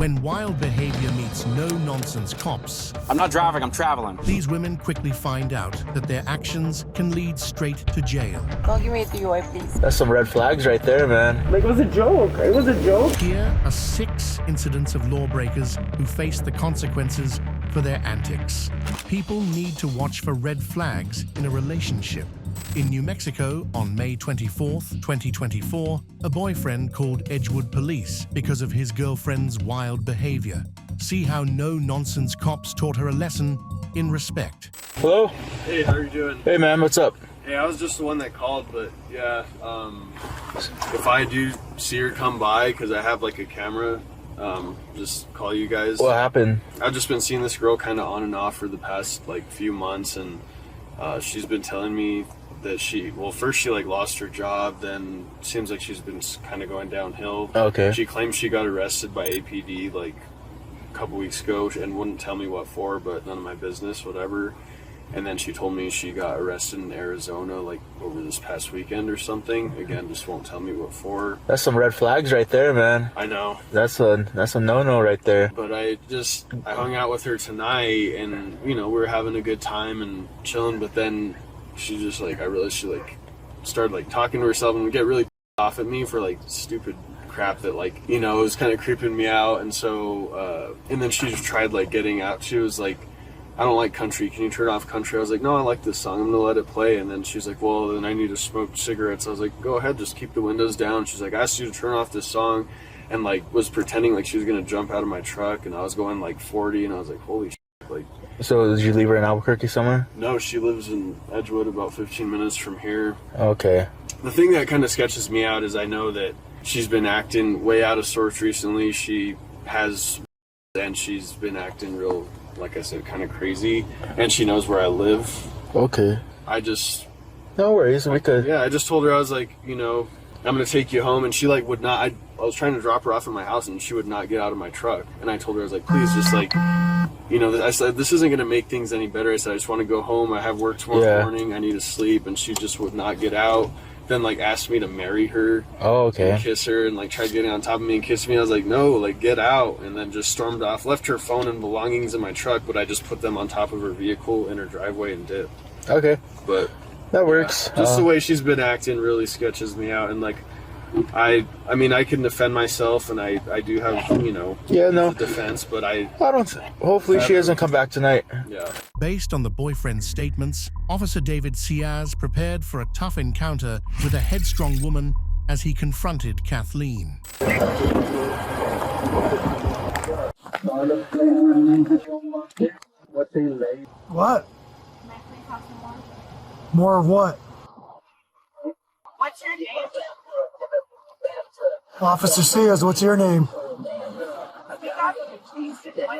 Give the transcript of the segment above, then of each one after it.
When wild behavior meets no-nonsense cops, I'm not driving, I'm traveling. these women quickly find out that their actions can lead straight to jail. Don't give me a DUI, please. That's some red flags right there, man. Like, it was a joke. It was a joke. Here are 6 incidents of lawbreakers who face the consequences for their antics. People need to watch for red flags in a relationship. In New Mexico, on May 24th, 2024, a boyfriend called Edgewood Police because of his girlfriend's wild behavior. See how no-nonsense cops taught her a lesson in respect. Hello? Hey, how are you doing? Hey, man, what's up? Hey, I was just the one that called, but yeah, if I do see her come by, because I have like a camera, just call you guys. What happened? I've just been seeing this girl kind of on and off for the past like few months, and she's been telling me that first she like lost her job, then seems like she's been kind of going downhill. Okay. She claims she got arrested by APD like a couple weeks ago and wouldn't tell me what for, but none of my business, whatever. And then she told me she got arrested in Arizona like over this past weekend or something. Again, just won't tell me what for. That's some red flags right there, man. I know. That's a no-no right there. But I hung out with her tonight, and you know, we were having a good time and chilling, but then she just like, I realized she like started like talking to herself and get really off at me for like stupid crap that like, you know, was kind of creeping me out. And so and then she just tried like getting out. She was like, I don't like country, can you turn off country? I was like, no, I like this song, I'm gonna let it play. And then she's like, well, then I need to smoke cigarettes. I was like, go ahead, just keep the windows down. She's like, I asked you to turn off this song, and like was pretending like she was gonna jump out of my truck, and I was going like 40, and I was like, holy shit. Like, so did you leave her in Albuquerque somewhere? no, she lives in Edgewood, about 15 minutes from here. Okay. The thing that kind of sketches me out is I know that she's been acting way out of sorts recently. She has, and she's been acting real, like I said, kind of crazy, and she knows where I live. Okay. No worries, we could. Yeah, I just told her, I was like, you know, I'm gonna take you home, and she like would not. I was trying to drop her off at my house, and she would not get out of my truck. And I told her, I was like, please, just like, you know, I said, this isn't gonna make things any better. I said, I just want to go home. I have work tomorrow morning. I need to sleep, and she just would not get out. Then like asked me to marry her. Oh, okay. And kiss her, and like tried getting on top of me and kiss me. I was like, no, like get out. And then just stormed off. Left her phone and belongings in my truck, but I just put them on top of her vehicle in her driveway and dipped. Okay. But that works. Yeah, just the way she's been acting really sketches me out. And like, I mean, I can defend myself, and I do have, you know, defense, but I don't. Hopefully she doesn't come back tonight. Yeah. Based on the boyfriend's statements, Officer David Ciaz prepared for a tough encounter with a headstrong woman as he confronted Kathleen. What? More of what? What's your name? Officer Ciaz, what's your name? What's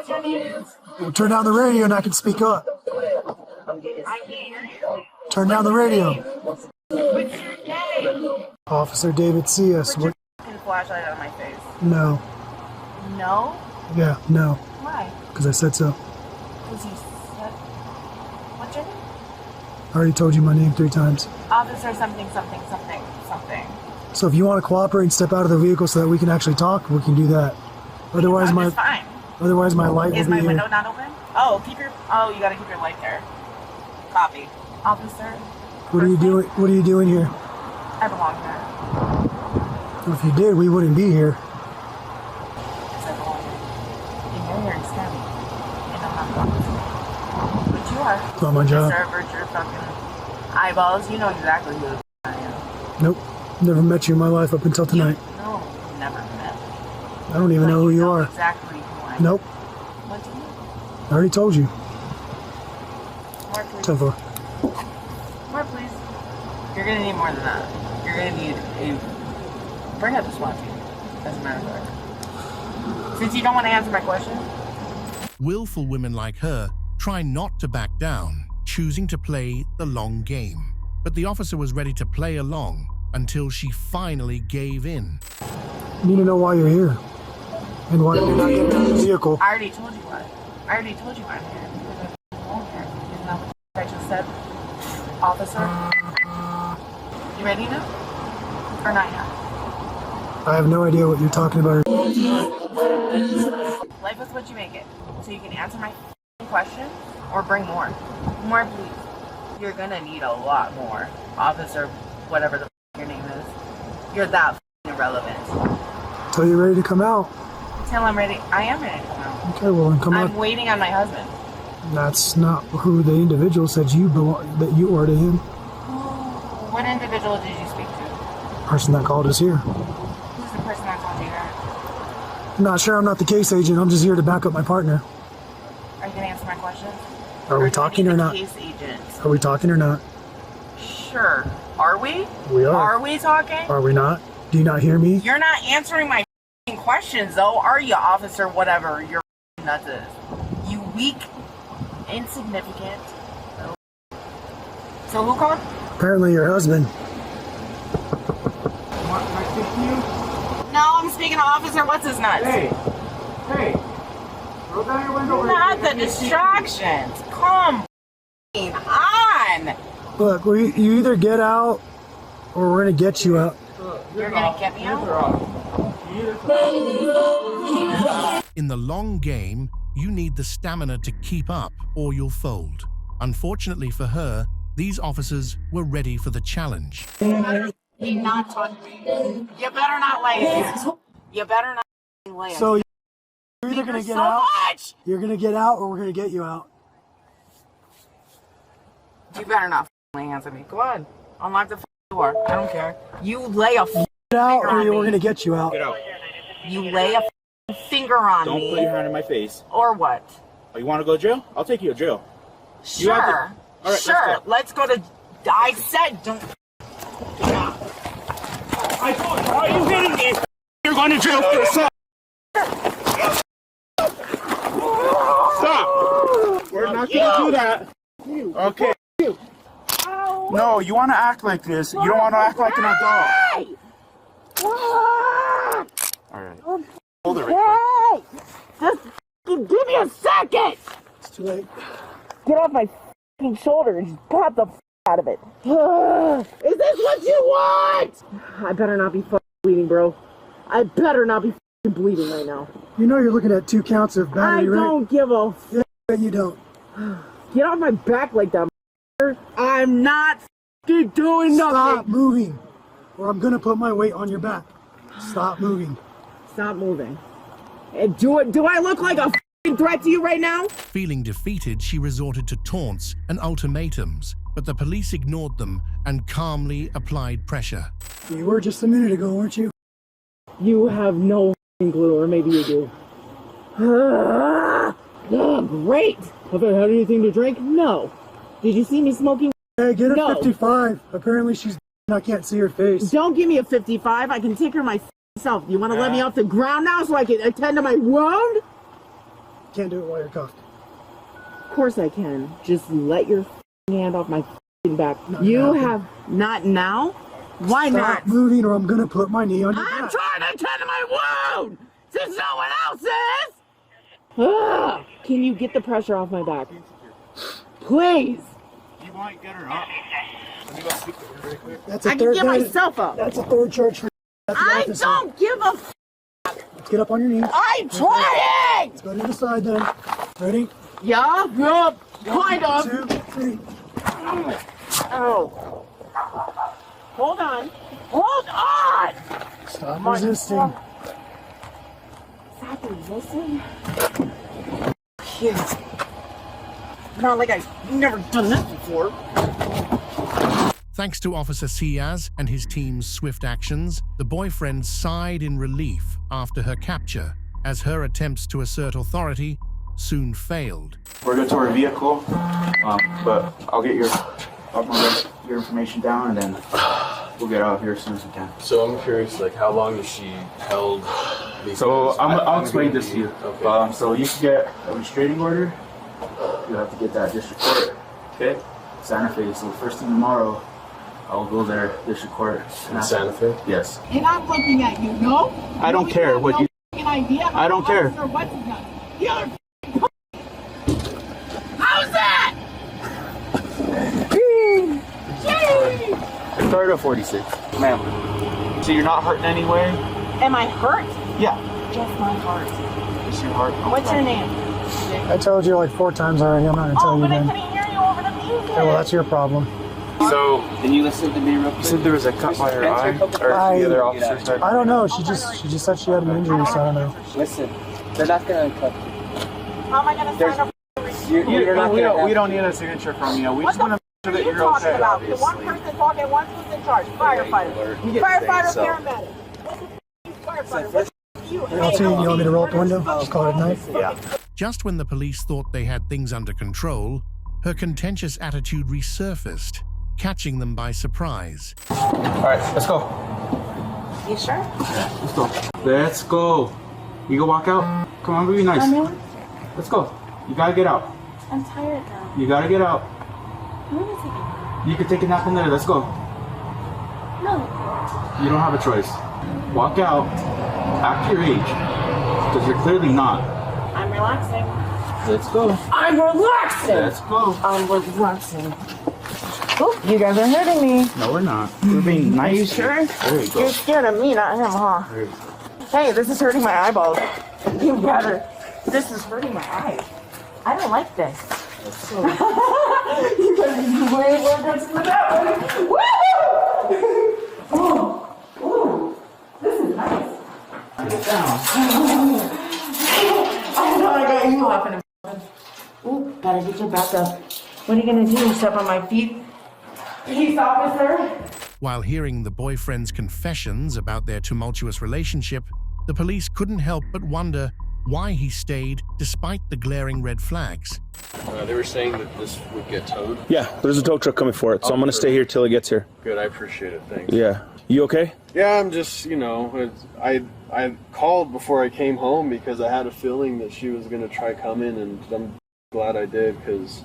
your name? Well, turn down the radio and I can speak up. I can't hear you. Turn down the radio. What's your name? Officer David Ciaz. What? Get a flashlight out of my face. No. No? Yeah, no. Why? Because I said so. Because you said... What's your name? I already told you my name 3 times. Officer something, something, something, something. So if you want to cooperate and step out of the vehicle so that we can actually talk, we can do that. Otherwise, I'm just fine. Otherwise, my light will be Is my here. window not open? Oh, you gotta keep your light there. Copy. Officer. What are you doing? What are you doing here? I belong here. Well, if you did, we wouldn't be here. Because I belong here. And you're here in STEM. And I'm not officer. But you are. It's not my job. Servers, your fucking eyeballs. You know exactly who I am. Nope. Never met you in my life up until tonight. No, never met. I don't even know who you are. Exactly who I am. Nope. What do you mean? I already told you. More, please. 10-4. More, please. You're gonna need more than that. You're gonna need a... Bring up the SWAT team, as a matter of fact. Since you don't want to answer my question. Willful women like her try not to back down, choosing to play the long game. But the officer was ready to play along until she finally gave in. You need to know why you're here. And why you're not getting out of the vehicle. I already told you why. I'm here. Because I belong here. Isn't that what I just said? Officer? You ready now? Or not yet? I have no idea what you're talking about. Life is what you make it. So you can answer my question or bring more. More, please. You're gonna need a lot more. Officer, whatever the your name is. You're that irrelevant. Till you're ready to come out. Till I'm ready. I am ready to come out. Okay, well then come I'm out. waiting on my husband. That's not who the individual said you that you are to him. What individual did you speak to? Person that called us here. Who's the person that called you here? I'm not sure. I'm not the case agent. I'm just here to back up my partner. Are you gonna answer my questions? Are we talking or not? Case agent. Are we talking or not? Sure. Are we? We are. Are we talking? Are we not? Do you not hear me? You're not answering my questions, though, are you, officer? Whatever your nuts is. You weak, insignificant. So who called? Apparently your husband. No, I'm speaking to Officer What's His Nuts. Hey, roll down your window. Not the distractions. Come on. Look, you either get out or we're going to get you out. You're gonna get me out? In the long game, you need the stamina to keep up or you'll fold. Unfortunately for her, these officers were ready for the challenge. You're not talking to me. You better not lay it. You better not lay it. So you're either going to get out. You're going to get out or we're going to get you out. You better not lay hands on me. Go ahead. Unlock the door. I don't care. You lay a Get out or we're going to get you out. Get out. You lay a finger on Don't me. put your hand in my face. Or what? Oh, you want to go to jail? I'll take you to jail. Sure. All right, sure. Let's go to. I said don't. I told you. Are you kidding me? You're going to jail for assault. Stop. We're not going to do that. Okay. No, you want to act like this. You don't want to act like an adult. All right. Hold it right quick. Just give me a second. It's too late. Get off my shoulder and just pop the out of it. Is this what you want? I better not be bleeding, bro. I better not be bleeding right now. You know you're looking at 2 counts of battery, right? I don't give a Yeah, you don't. Get off my back like that. I'm not doing nothing. Stop moving, or I'm gonna put my weight on your back. Stop moving. Stop moving. And do I look like a threat to you right now? Feeling defeated, she resorted to taunts and ultimatums, but the police ignored them and calmly applied pressure. You were just a minute ago, weren't you? You have no clue, or maybe you do. Great. Have I had anything to drink? No. Did you see me smoking? Hey, get a No. 55. Apparently she's. I can't see her face. Don't give me a 55. I can take her myself. You want to let me off the ground now so I can attend to my wound? Can't do it while you're cuffed. Of course I can. Just let your hand off my back. Not you now. have not now? Why Stop not? moving, or I'm gonna put my knee on your I'm back. trying to attend to my wound since no one else is. Ugh. Can you get the pressure off my back? Please. You might get her up. Let me go speak to her really quick. That's a I can third. get myself up. That's a third charge for. That's the I officer. don't give a Let's get up on your knees. I'm trying! Let's go to the side then. Ready? Yeah, kind of. 2, 3. Oh. Hold on. Hold on! Stop resisting. Stop resisting? Yes. Not like I've never done this before. Thanks to Officer Ciaz and his team's swift actions, the boyfriend sighed in relief after her capture, as her attempts to assert authority soon failed. We're going to our vehicle, but I'll get your information down and then we'll get out of here as soon as we can. So I'm curious, like, how long has she held these So guns? I'll explain this to you. Okay. So you can get a restraining order. You have to get that district court. Okay. Santa Fe. So first thing tomorrow, I'll go there, district court. In Santa Fe? Yes. And I'm looking at you, no? I don't care what you. Idea I don't care. What's his name? The other how's that? Start at 46. Ma'am. So you're not hurting anywhere? Am I hurt? Yeah. Just my heart. Is your heart? What's your name? I told you like 4 times already. I'm not gonna tell you But I again. couldn't hear you over the music. Okay, well, that's your problem. So, Can you listen to me real quick? you said there was a cut by her eye? Or the other officer said? I don't know. She just said she had an injury, so I don't know. Listen, they're not gonna cut you. How am I going to sign up? We don't need a signature from you. We just want to make sure that What are you you're talking okay. about? The one person talking, one who's in charge. Firefighter. Firefighter, paramedic. Firefighter. What's you? LT, you want me to roll up the window? Just call it a night? Yeah. Just when the police thought they had things under control, her contentious attitude resurfaced, catching them by surprise. All right, let's go. You sure? Let's go. Let's go. You go walk out? Come on, be nice. Let's go. You gotta get out. I'm tired now. You gotta get out. I'm going to take a You can take a nap in there. Let's go. No. You don't have a choice. Walk out. Act your age. Because you're clearly not. I'm relaxing. Let's go. I'm relaxing. Let's go. I'm relaxing. Oh, you guys are hurting me. No, we're not. We're being nice. Are you sure? There you go. You're scared of me, not him, huh? There you go. Hey, this is hurting my eyeballs. You better. This is hurting my eyes. I don't like this. You better be way more aggressive than that one. Woo! Ooh, ooh, this is nice. Get down. I know I got you laughing. Ooh, gotta get your back up. What are you gonna do? Step on my feet? Police officer? While hearing the boyfriend's confessions about their tumultuous relationship, the police couldn't help but wonder why he stayed despite the glaring red flags. They were saying that this would get towed. Yeah, there's a tow truck coming for it, so I'm gonna stay here till it gets here. Good, I appreciate it. Thanks. Yeah. You okay? Yeah, I'm just, I called before I came home because I had a feeling that she was gonna try coming, and I'm glad I did because,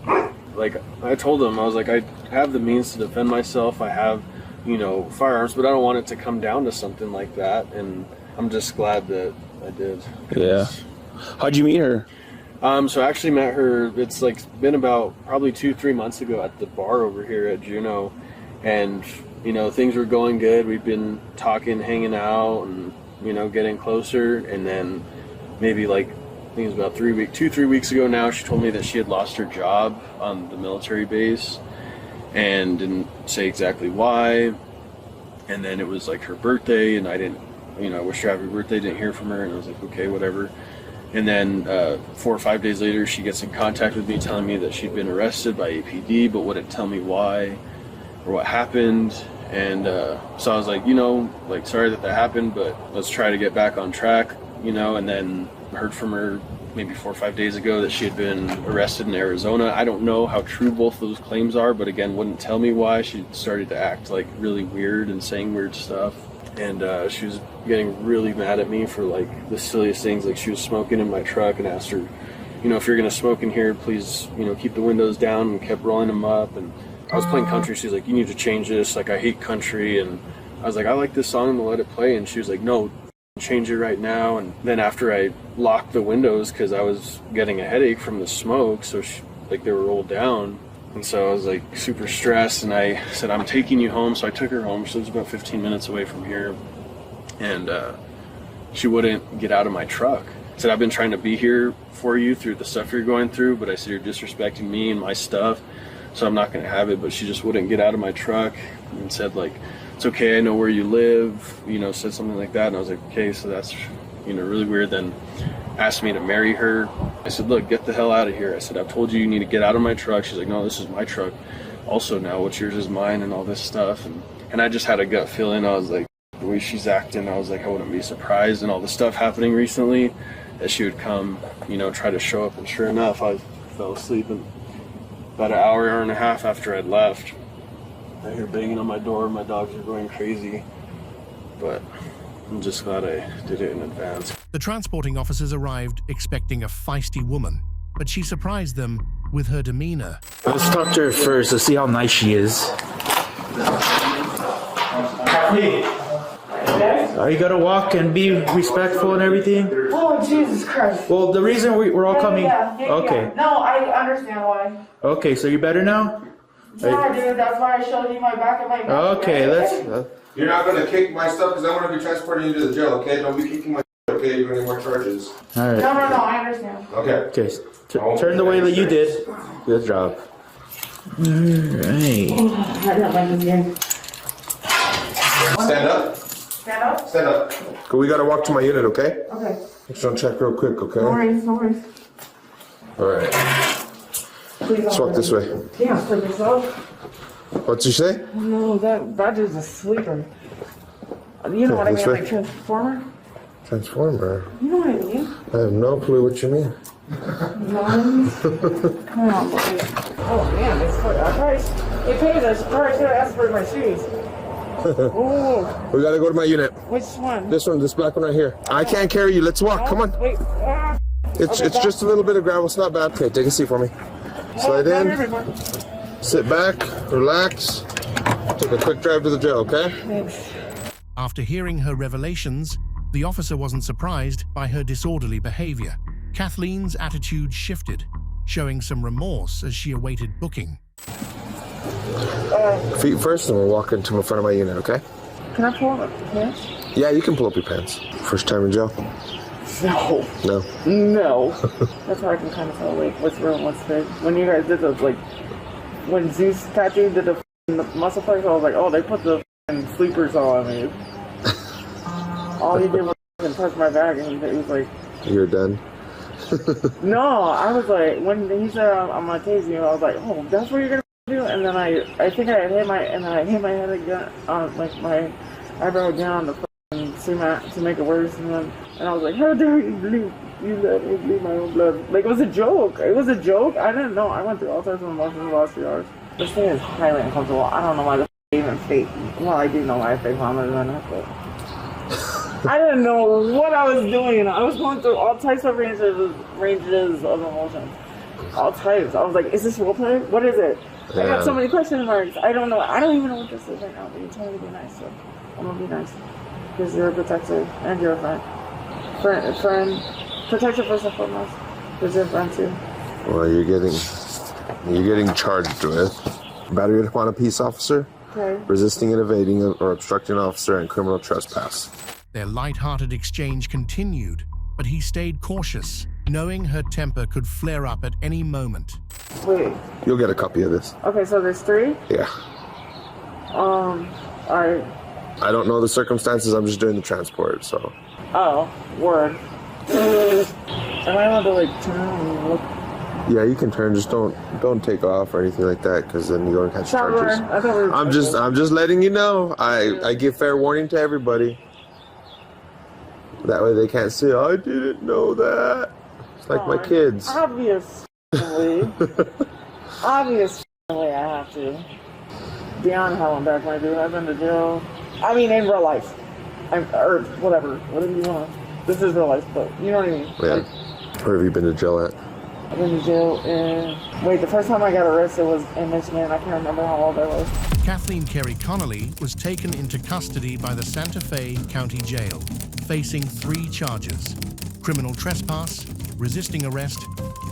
like, I told them, I was like, I have the means to defend myself. I have, firearms, but I don't want it to come down to something like that, and I'm just glad that I did. Yeah. How'd you meet her? So I actually met her, it's like been about probably 2-3 months ago at the bar over here at Juneau, and things were going good. We've been talking, hanging out, and getting closer, and then maybe like I think it was about 2-3 weeks ago now, she told me that she had lost her job on the military base and didn't say exactly why. And then it was like her birthday, and I didn't, I wished her happy birthday, didn't hear from her, and I was like, okay, whatever. And then 4 or 5 days later, she gets in contact with me telling me that she'd been arrested by APD, but wouldn't tell me why or what happened. And so I was like, sorry that happened, but let's try to get back on track, and then heard from her maybe 4 or 5 days ago that she had been arrested in Arizona. I don't know how true both those claims are, but again, wouldn't tell me why. She started to act like really weird and saying weird stuff. And she was getting really mad at me for like the silliest things. Like she was smoking in my truck and asked her, if you're gonna smoke in here, please, keep the windows down, and kept rolling them up. And I was playing country. She's like, you need to change this. Like, I hate country. And I was like, I like this song, and let it play. And she was like, no, change it right now. And then after I locked the windows because I was getting a headache from the smoke, so they were rolled down. And so I was like super stressed, and I said, I'm taking you home. So I took her home. She lives about 15 minutes away from here. And she wouldn't get out of my truck. I said, I've been trying to be here for you through the stuff you're going through, but I said, you're disrespecting me and my stuff, so I'm not going to have it. But she just wouldn't get out of my truck and said, like, it's okay, I know where you live, said something like that. And I was like, okay, so that's, really weird. Then asked me to marry her. I said, look, get the hell out of here. I said, I've told you need to get out of my truck. She's like, no, this is my truck. Also now what's yours is mine, and all this stuff. And I just had a gut feeling. I was like, the way she's acting, I was like, I wouldn't be surprised, and all the stuff happening recently, that she would come, try to show up. And sure enough, I fell asleep, and about an hour and a half after I'd left, I hear banging on my door. My dogs are going crazy, but I'm just glad I did it in advance. The transporting officers arrived expecting a feisty woman, but she surprised them with her demeanor. Let's talk to her first. Let's see how nice she is. Hey, you gotta walk and be respectful and everything. Oh, Jesus Christ. Well, the reason we're all coming. Yeah. Okay. No, I understand why. Okay, so you're better now? Yeah, dude, that's why I showed you my back and my back. Okay, You're not gonna kick my stuff because I'm gonna be transporting you to the jail, okay? Don't be kicking my okay? You're gonna get more charges. All right. No, I understand. Okay. Okay. Turn the way that you did. Good job. All right. Stand up. Stand up? Stand up. We gotta walk to my unit, okay? Okay. Just gonna check real quick, okay? No worries, no worries. All right. Please Let's walk this way. Yeah, for yourself. What'd you say? No, that dude's a sleeper. You know what I mean, like Transformer? Transformer? You know what I mean? I have no clue what you mean. Come on, boys. Oh man, it's for that price. Hey, pays. I should ask for my shoes. Oh, We gotta go to my unit. which one? This one, this black one right here. I can't carry you. Let's walk. Come on. Wait. It's just a little bit of gravel. It's not bad. Okay, take a seat for me. Slide in. Sit back. Relax. Take a quick drive to the jail, okay? Thanks. After hearing her revelations, the officer wasn't surprised by her disorderly behavior. Kathleen's attitude shifted, showing some remorse as she awaited booking. Feet first, and we'll walk into the front of my unit, okay? Can I pull up the pants? Yeah, you can pull up your pants. First time in jail? No. No. No. That's how I can kind of tell like what's real and what's fake. When you guys did the when Zeus tattooed did the muscle flex, I was like, oh, they put the sleepers on me. All he did was touch my bag, and he was like, You're done. no. I was like, when he said I'm gonna tase you, I was like, oh, that's what you're gonna do. And then I think I hit my head again on like my eyebrow down on the cement to make it worse, and I was like, how dare you let me bleed my own blood? Like, it was a joke. It was a joke. I didn't know. I went through all types of emotions the last 3 hours. This thing is highly uncomfortable. I don't know why the even fake. Well, I do know why I fake vomited on it, but I didn't know what I was doing. I was going through all types of ranges of emotions. All types. I was like, is this roleplay? What is it? I got so many question marks. I don't know. I don't even know what this is right now, but you told me to be nice, so I'm gonna be nice. Because you're a protector and you're a friend. Friend. Protector first and foremost. Because you're a friend too. Well, you're getting charged with battery upon a peace officer, Okay. resisting and evading or obstructing an officer, and criminal trespass. Their light-hearted exchange continued, but he stayed cautious, knowing her temper could flare up at any moment. Wait. You'll get a copy of this. Okay, so there's 3? Yeah. Alright. I don't know the circumstances. I'm just doing the transport, so. Oh, word. Am I allowed to like turn and look? Yeah, you can turn. Just don't take off or anything like that, because then you're gonna catch charges. I thought we were I'm just letting you know. I give fair warning to everybody. That way they can't say, I didn't know that. It's like my kids. Obviously, I have to. Beyond how I'm back, my dude. I've been to jail. I mean, in real life. Or whatever you want. This is real life, but you know what I mean. Yeah. Like, where have you been to jail at? I've been to jail in... Wait, the first time I got arrested was in Michigan. I can't remember how old I was. Kathleen Carey Connolly was taken into custody by the Santa Fe County Jail, facing 3 charges: criminal trespass, resisting arrest,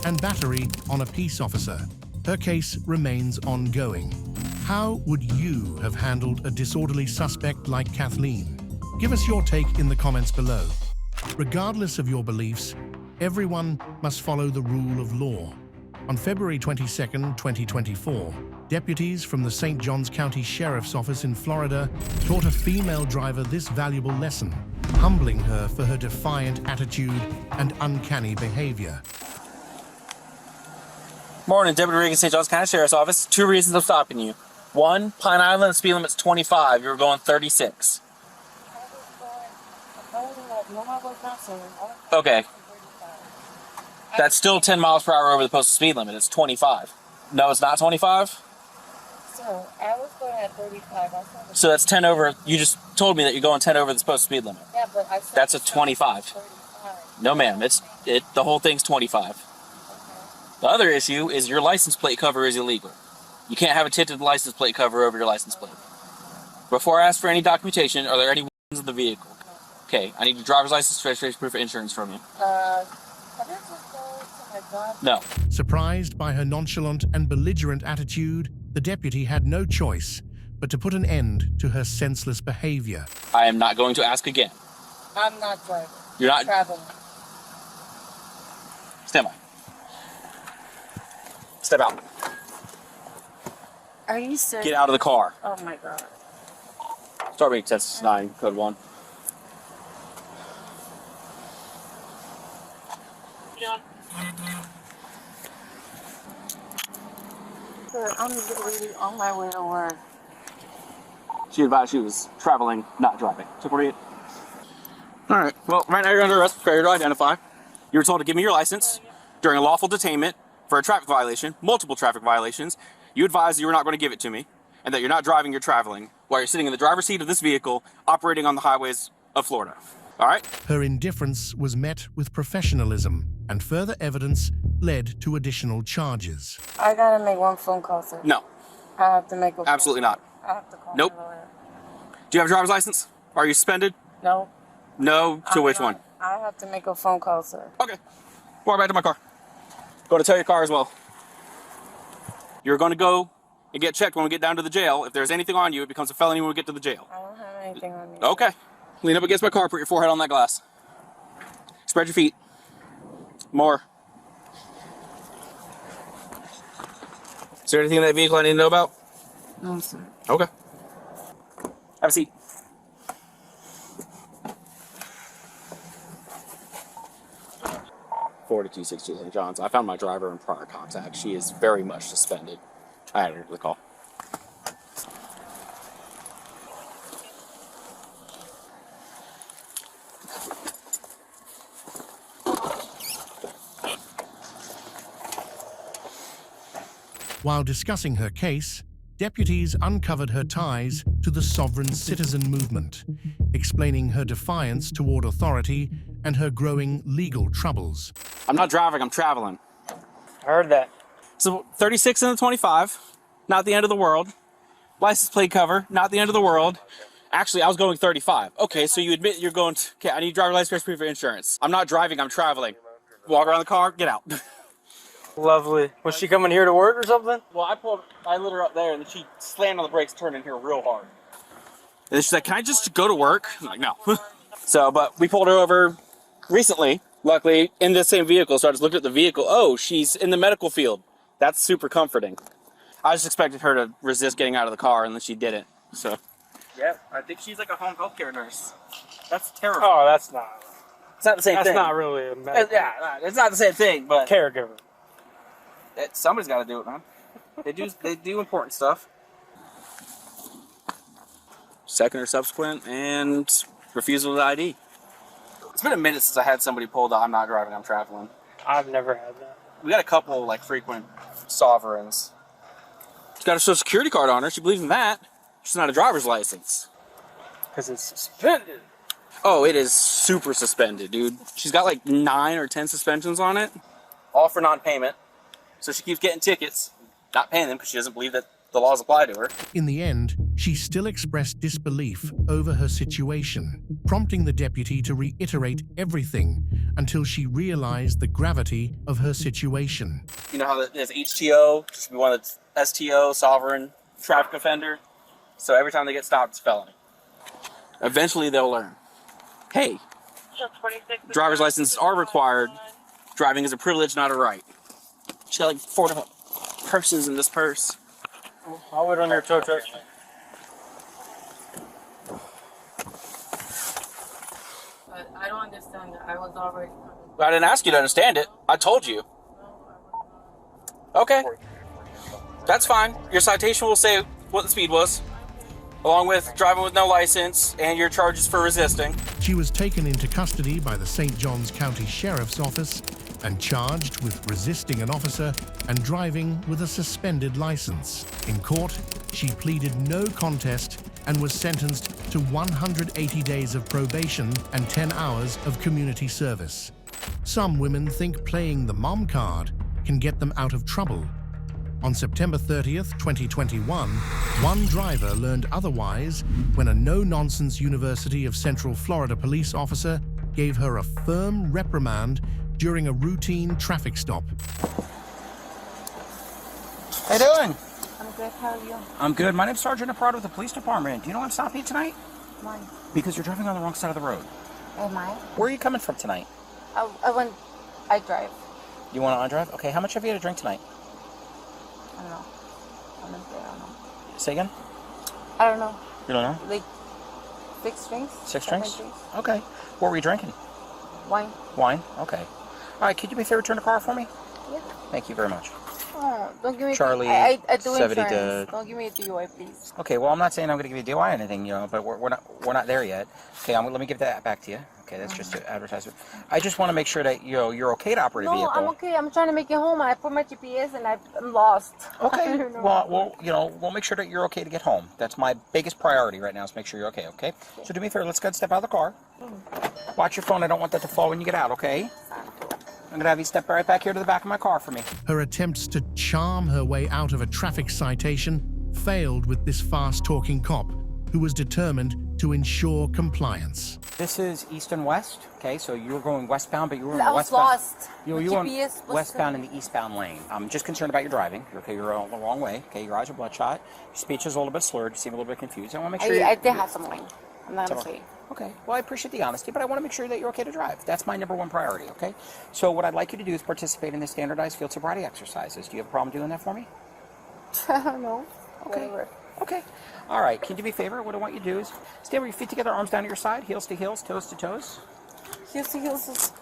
and battery on a peace officer. Her case remains ongoing. How would you have handled a disorderly suspect like Kathleen? Give us your take in the comments below. Regardless of your beliefs, everyone must follow the rule of law. On February 22, 2024, deputies from the St. Johns County Sheriff's Office in Florida taught a female driver this valuable lesson, humbling her for her defiant attitude and uncanny behavior. Morning, Deputy Reagan, St. Johns County Sheriff's Office. 2 reasons I'm stopping you. 1, Pine Island, the speed limit's 25. You were going 36. Okay. That's still 10 miles per hour over the posted speed limit. It's 25. No, it's not 25? So, I was going at 35. So that's 10 over. You just told me that you're going 10 over the posted speed limit. Yeah, but I said that's a 25. 35. No, ma'am. The whole thing's 25. Okay. The other issue is your license plate cover is illegal. You can't have a tinted license plate cover over your license plate. Before I ask for any documentation, are there any weapons in the vehicle? Okay, I need your driver's license, registration proof of insurance from you. Have you just gone to my job? No. Surprised by her nonchalant and belligerent attitude, the deputy had no choice but to put an end to her senseless behavior. I am not going to ask again. I'm not driving. You're not Traveling. Stand by. Step out. Are you serious? Get out of the car. Oh my god. Start making test 9, code 1. Sir, I'm literally on my way to work. She advised she was traveling, not driving. So read it. All right. Well, right now you're under arrest for failure to identify. You were told to give me your license during a lawful detainment for a traffic violation, multiple traffic violations. You advised you were not going to give it to me, and that you're not driving, you're traveling, while you're sitting in the driver's seat of this vehicle, operating on the highways of Florida. All right? Her indifference was met with professionalism, and further evidence led to additional charges. I gotta make one phone call, sir. No. I have to make a phone Absolutely not. I have to call Nope. my lawyer. Do you have a driver's license? Are you suspended? No. No. To which one? I have to make a phone call, sir. Okay. Walk back to my car. Go to tow your car as well. You're going to go and get checked when we get down to the jail. If there's anything on you, it becomes a felony when we get to the jail. I don't have anything on me. Okay. Lean up against my car, put your forehead on that glass. Spread your feet. More. Is there anything in that vehicle I need to know about? No, sir. Okay. Have a seat. Forty-two 62 St. John's. I found my driver in prior contact. She is very much suspended. I added her to the call. While discussing her case, deputies uncovered her ties to the sovereign citizen movement, explaining her defiance toward authority and her growing legal troubles. I'm not driving, I'm traveling. I heard that. So 36 and the 25, not the end of the world. License plate cover, not the end of the world. Actually, I was going 35. Okay, so you admit you're going to, okay, I need driver license, proof of insurance. I'm not driving, I'm traveling. Walk around the car, get out. Lovely. Was she coming here to work or something? Well, I lit her up there, and then she slammed on the brakes, turned in here real hard. And then she's like, can I just go to work? I'm like, no. So, but we pulled her over recently, luckily, in the same vehicle, so I just looked at the vehicle. Oh, she's in the medical field. That's super comforting. I just expected her to resist getting out of the car, and then she didn't, so. Yeah, I think she's like a home healthcare nurse. That's terrible. Oh, that's not. It's not the same thing. That's not really a medical. Yeah, it's not the same thing, but Caregiver. somebody's got to do it, man. They do important stuff. Second or subsequent, and refusal to ID. It's been a minute since I had somebody pull the I'm not driving, I'm traveling. I've never had that. We got a couple like frequent sovereigns. She's got a social security card on her. She believes in that. She's not a driver's license. Because it's suspended. Oh, it is super suspended, dude. She's got like 9 or 10 suspensions on it. All for non-payment. So she keeps getting tickets, not paying them because she doesn't believe that the laws apply to her. In the end, she still expressed disbelief over her situation, prompting the deputy to reiterate everything until she realized the gravity of her situation. You know how there's HTO, just be one that's STO, sovereign, traffic offender. So every time they get stopped, it's felony. Eventually they'll learn. Hey, driver's licenses are required. Driving is a privilege, not a right. She got like 4 different purses in this purse. I'll wait on your tow truck. But I don't understand that. I was already coming. I didn't ask you to understand it. I told you. Okay. That's fine. Your citation will say what the speed was, along with driving with no license and your charges for resisting. She was taken into custody by the St. Johns County Sheriff's Office and charged with resisting an officer and driving with a suspended license. In court, she pleaded no contest and was sentenced to 180 days of probation and 10 hours of community service. Some women think playing the mom card can get them out of trouble. On September 30th, 2021, one driver learned otherwise when a no-nonsense University of Central Florida police officer gave her a firm reprimand during a routine traffic stop. How you doing? I'm I'm good. How are you? I'm good. My name's Sergeant Aprado with the police department. Do you know why I'm stopping you tonight? Why? Because you're driving on the wrong side of the road. Am I? Where are you coming from tonight? I drive. You want to drive? Okay, how much have you had to drink tonight? I don't know. Honestly, I don't know. Say again? I don't know. You don't know? Like 6 drinks? 6 drinks? Okay. What were you drinking? Wine. Wine? Okay. All right, could you be fair, return the car for me? Yeah. Thank you very much. Oh, don't give me Charlie, I do 70 insurance. to... Don't give me a DUI, please. Okay, well, I'm not saying I'm going to give you a DUI or anything, you know, but we're not there yet. Okay, let me give that back to you. Okay, that's just an advertisement. I just want to make sure that you're okay to operate a vehicle. No, I'm okay. I'm trying to make it home. I put my GPS and I'm lost. Okay. We'll make sure that you're okay to get home. That's my biggest priority right now is make sure you're okay, okay? So do me a favor, let's go and step out of the car. Watch your phone. I don't want that to fall when you get out, okay? I'm going to have you step right back here to the back of my car for me. Her attempts to charm her way out of a traffic citation failed with this fast-talking cop, who was determined to ensure compliance. This is east and west, okay? So you were going westbound, but you were in I the was westbound. lost. You were GPS was westbound in the eastbound lane. I'm just concerned about your driving. Okay, you're all the wrong way. Okay, your eyes are bloodshot. Your speech is a little bit slurred. You seem a little bit confused. I want to make sure. I did have some wine. I'm not gonna say. Okay. Well, I appreciate the honesty, but I want to make sure that you're okay to drive. That's my #1 priority. Okay. So what I'd like you to do is participate in the standardized field sobriety exercises. Do you have a problem doing that for me? I don't know. Okay. Whatever. Okay. All right. Can you do me a favor? What I want you to do is stand with your feet together, arms down at your side, heels to heels, toes to toes. Heels to heels.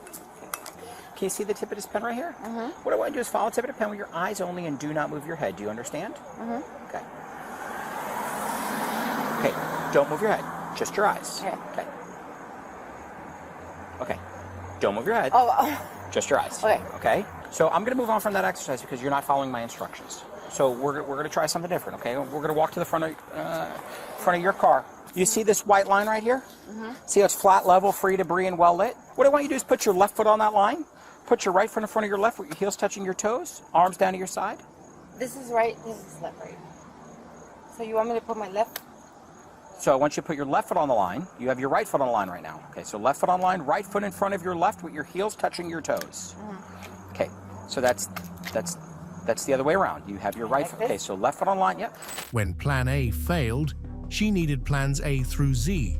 Can you see the tip of this pen right here? Mm-hmm. What I want you to do is follow the tip of the pen with your eyes only and do not move your head. Do you understand? Mm-hmm. Okay. Okay. Don't move your head. Just your eyes. Okay. Okay. Okay. Don't move your head. Oh. Just your eyes. Okay. Okay. So I'm going to move on from that exercise because you're not following my instructions. So we're going to try something different. Okay. We're going to walk to the front of your car. You see this white line right here? Mm-hmm. See how it's flat, level, free, debris, and well lit? What I want you to do is put your left foot on that line. Put your right foot in front of your left with your heels touching your toes. Arms down to your side. This is right. This is left, right. So you want me to put my left? So I want you to put your left foot on the line. You have your right foot on the line right now. Okay, so left foot on the line, right foot in front of your left with your heels touching your toes. Mm-hmm. Okay, so that's the other way around. You have your right foot. Okay, so left foot on the line, yep. When Plan A failed, she needed Plans A through Z,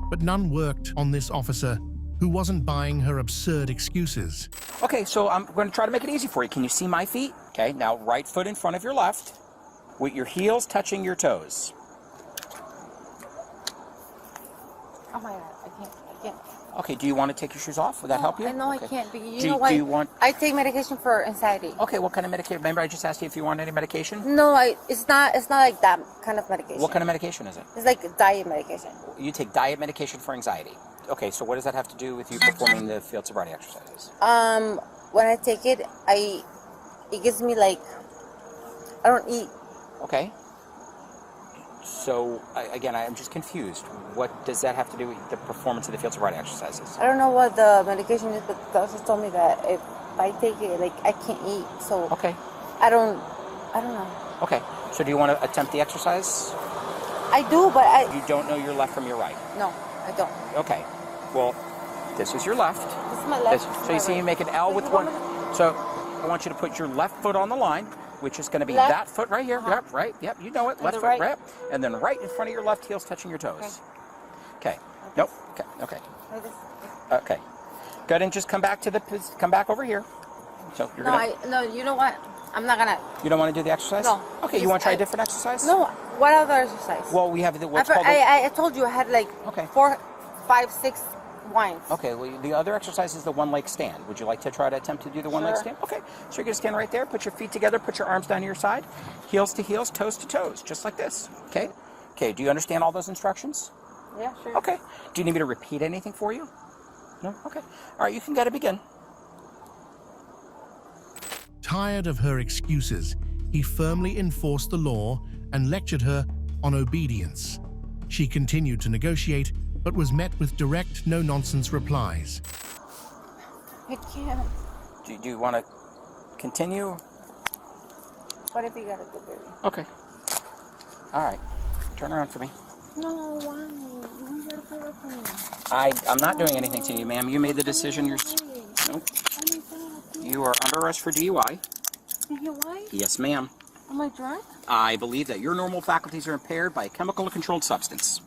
but none worked on this officer who wasn't buying her absurd excuses. Okay, so I'm going to try to make it easy for you. Can you see my feet? Okay, now right foot in front of your left with your heels touching your toes. Oh my God, I can't. Okay, do you want to take your shoes off? Would that help you? No, okay. I can't. Because do you want... I take medication for anxiety. Okay, what kind of medication? Remember I just asked you if you want any medication? No, it's not like that kind of medication. What kind of medication is it? It's like diet medication. You take diet medication for anxiety. Okay, so what does that have to do with you performing the field sobriety exercises? When I take it, it gives me like, I don't eat. Okay. So, again, I'm just confused. What does that have to do with the performance of the field sobriety exercises? I don't know what the medication is, but the doctor told me that if I take it, like, I can't eat. So, okay. I don't know. Okay. So, do you want to attempt the exercise? I do, but You don't know your left from your right? No, I don't. Okay. Well, this is your left. This is my left. So, you see you make an L with one. So, I want you to put your left foot on the line, which is going to be that foot right here. Yep, right. Yep, you know it. Left foot, right. And then right in front of your left heels touching your toes. Okay. Nope. Okay. Okay. Go ahead and just come back over here. So you're No, you know what? I'm not gonna. You don't want to do the exercise? No. Okay. You want to try a different exercise? No. What other exercise? Well, we have what's called. I told you I had like 4, 5, 6 wines. Okay, well, the other exercise is the one-leg stand. Would you like to try to attempt to do the one-leg stand? Okay, so you're going to stand right there, put your feet together, put your arms down to your side, heels to heels, toes to toes, just like this, okay? Okay, do you understand all those instructions? Yeah, sure. Okay. Do you need me to repeat anything for you? No? Okay. All right, you can get to begin. Tired of her excuses, he firmly enforced the law and lectured her on obedience. She continued to negotiate, but was met with direct, no-nonsense replies. I can't. Do you want to continue? What if you got a good baby? Okay. All right. Turn around for me. No, why? You gotta put up for me. I'm not doing anything to you, ma'am. You made the decision. Nope. You are under arrest for DUI. DUI? Yes, ma'am. Am I drunk? I believe that your normal faculties are impaired by a chemical or controlled substance.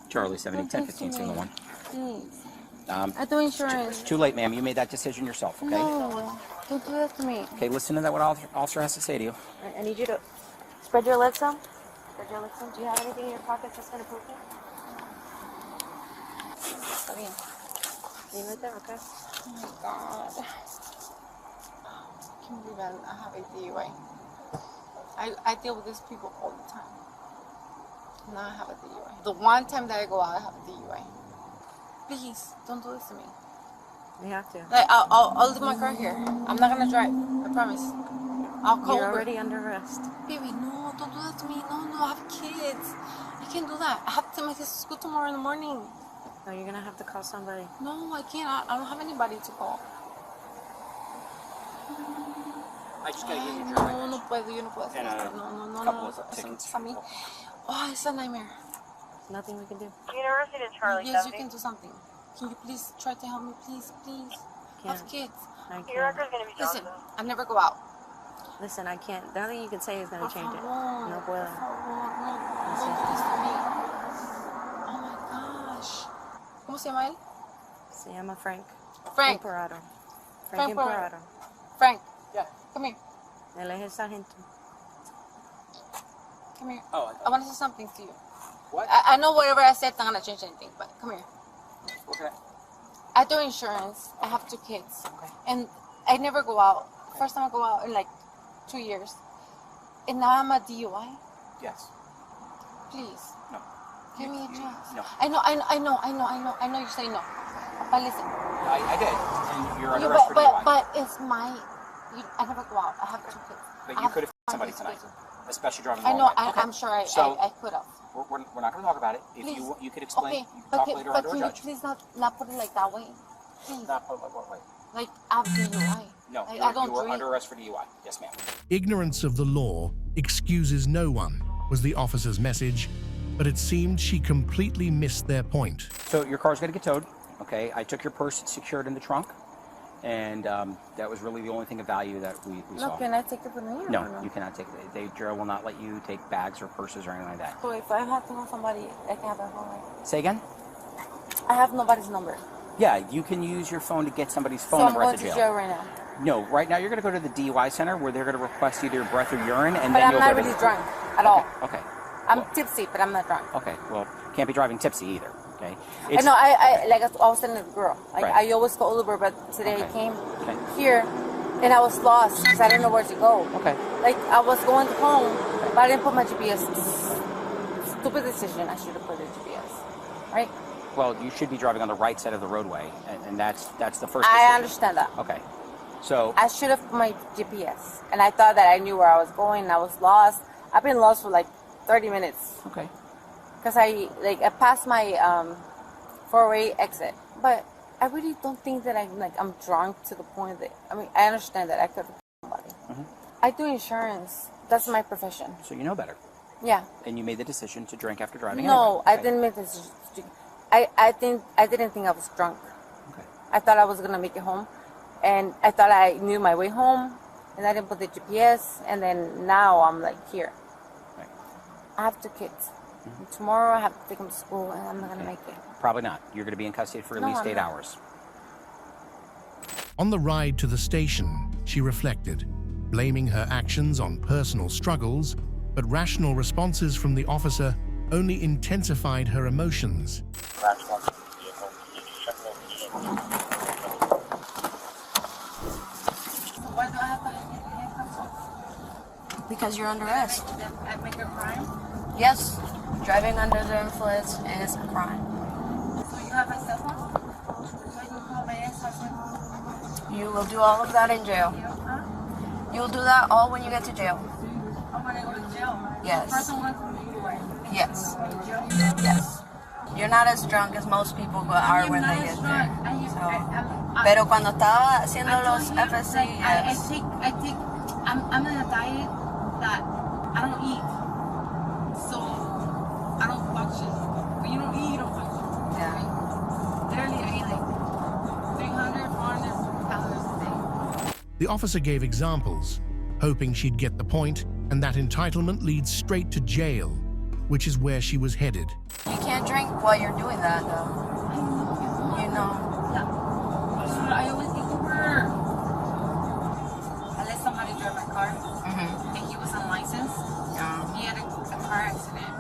Charlie, 70, 10, 15, single one. Please. I do insurance. Too late, ma'am. You made that decision yourself, okay? No, don't do that to me. Okay, listen to that, what officer has to say to you. I need you to spread your legs out. Spread your legs out. Do you have anything in your pockets that's going to poke you? Está bien. Leave it there, okay? Oh my God. I can't believe I have a DUI. I deal with these people all the time. Now I have a DUI. The one time that I go out, I have a DUI. Please, don't do this to me. You have to. Like, I'll leave my car here. I'm not gonna drive. I promise. I'll call You're Uber. already under arrest. Baby, no, don't do that to me. No, I have kids. I can't do that. I have to take my kids to school tomorrow in the morning. No, you're gonna have to call somebody. No, I can't. I don't have anybody to call. I just gotta get you No, no puedo. Yo no puedo hacer And esto. No. couple of tickets. A mí. Oh, it's a nightmare. Nothing we can do. University to Charlie Yes, 70. you can do something. Can you please try to help me, please? I have kids. I Your can't. record's gonna be Listen, Johnson. I never go out. Listen, I can't. Nothing you can say is gonna change it. No Por puedo. favor, no. Don't do this to me. Oh my gosh. ¿Cómo se llama él? Se llama Frank. Frank. Imperato. Frank Imperato. Frank. Yeah. Come here. Él es el sargento. Come here. Oh, I want to say something to you. What? I know whatever I said not gonna change anything, but come here. Okay. I do insurance. I have 2 kids. Okay. And I never go out. First time I go out in like 2 years. And now I'm a DUI. Yes. Please. No. Give me a chance. No. I know you're saying no. But listen. I did. And you're under You, arrest for DUI. but it's my... I never go out. I have 2 kids. But I you have could have my somebody kids tonight, busy. especially driving I the know. wrong way. Okay. I'm sure I could have. We're not going to talk about it. If Please. you could explain, Okay, you can talk later but under a can you judge. please not put it like that way? Please. Not what way? Like, I'm DUI. No, Like, you I don't are drink. under arrest for DUI. Yes, ma'am. Ignorance of the law excuses no one, was the officer's message, but it seemed she completely missed their point. So your car's going to get towed. Okay, I took your purse, it's secured in the trunk, and that was really the only thing of value that we saw. No, can I take it with me? No, you cannot take it. Jail will not let you take bags or purses or anything like that. So if I have to know somebody, I can have their phone. Right? Say again? I have nobody's number. Yeah, you can use your phone to get somebody's phone So I'm number going at the to jail. jail right now. No, right now you're going to go to the DUI center where they're going to request either breath or urine, and But then I'm you'll not go really to drunk at all. Okay. I'm tipsy, but I'm not drunk. Okay. Well, can't be driving tipsy either. Okay. I know. I was telling the girl. Like, Right. I always call Uber, but today I came Okay. here and I was lost because I didn't know where to go. Okay. Like, I was going home, but I didn't put my GPS. Stupid decision. I should have put the GPS. Right? Well, you should be driving on the right side of the roadway, and that's the first. I decision. understand that. Okay. So I should have put my GPS, and I thought that I knew where I was going. And I was lost. I've been lost for like 30 minutes. Okay. Because I passed my 4-way exit, but I really don't think that I'm drunk to the point that I understand that I could have somebody. Mhm. I do insurance. That's my profession. So you know better. Yeah. And you made the decision to drink after driving. No, anyway. I Okay. didn't make this. I didn't think I was drunk. Okay. I thought I was gonna make it home, and I thought I knew my way home, and I didn't put the GPS, and then now I'm like here. Right. I have 2 kids. And tomorrow I have to take them to school, and I'm not gonna make it. Probably not. You're going to be in custody for at No, least I'm 8 not. hours. On the ride to the station, she reflected, blaming her actions on personal struggles, but rational responses from the officer only intensified her emotions. Why do I have to handcuffs? Because you're under arrest. I make a crime? Yes, driving under the influence is a crime. So you have my cell phone? So I can call my ex-husband? You will do all of that in jail. Huh? You will do that all when you get to jail. I'm gonna go to jail. Yes. The person wants me to go. Yes. Yes. You're not as drunk as most people are when they get there. So, pero cuando estaba haciendo los FC, yes. I'm on a diet that I don't eat. So I don't function. When you don't eat, you don't function. Yeah. Literally, I eat like 300, 400 calories a day. The officer gave examples, hoping she'd get the point, and that entitlement leads straight to jail, which is where she was headed. You can't drink while you're doing that, though. You know. I always get Uber. I let somebody drive my car, and he was unlicensed. He had a car accident.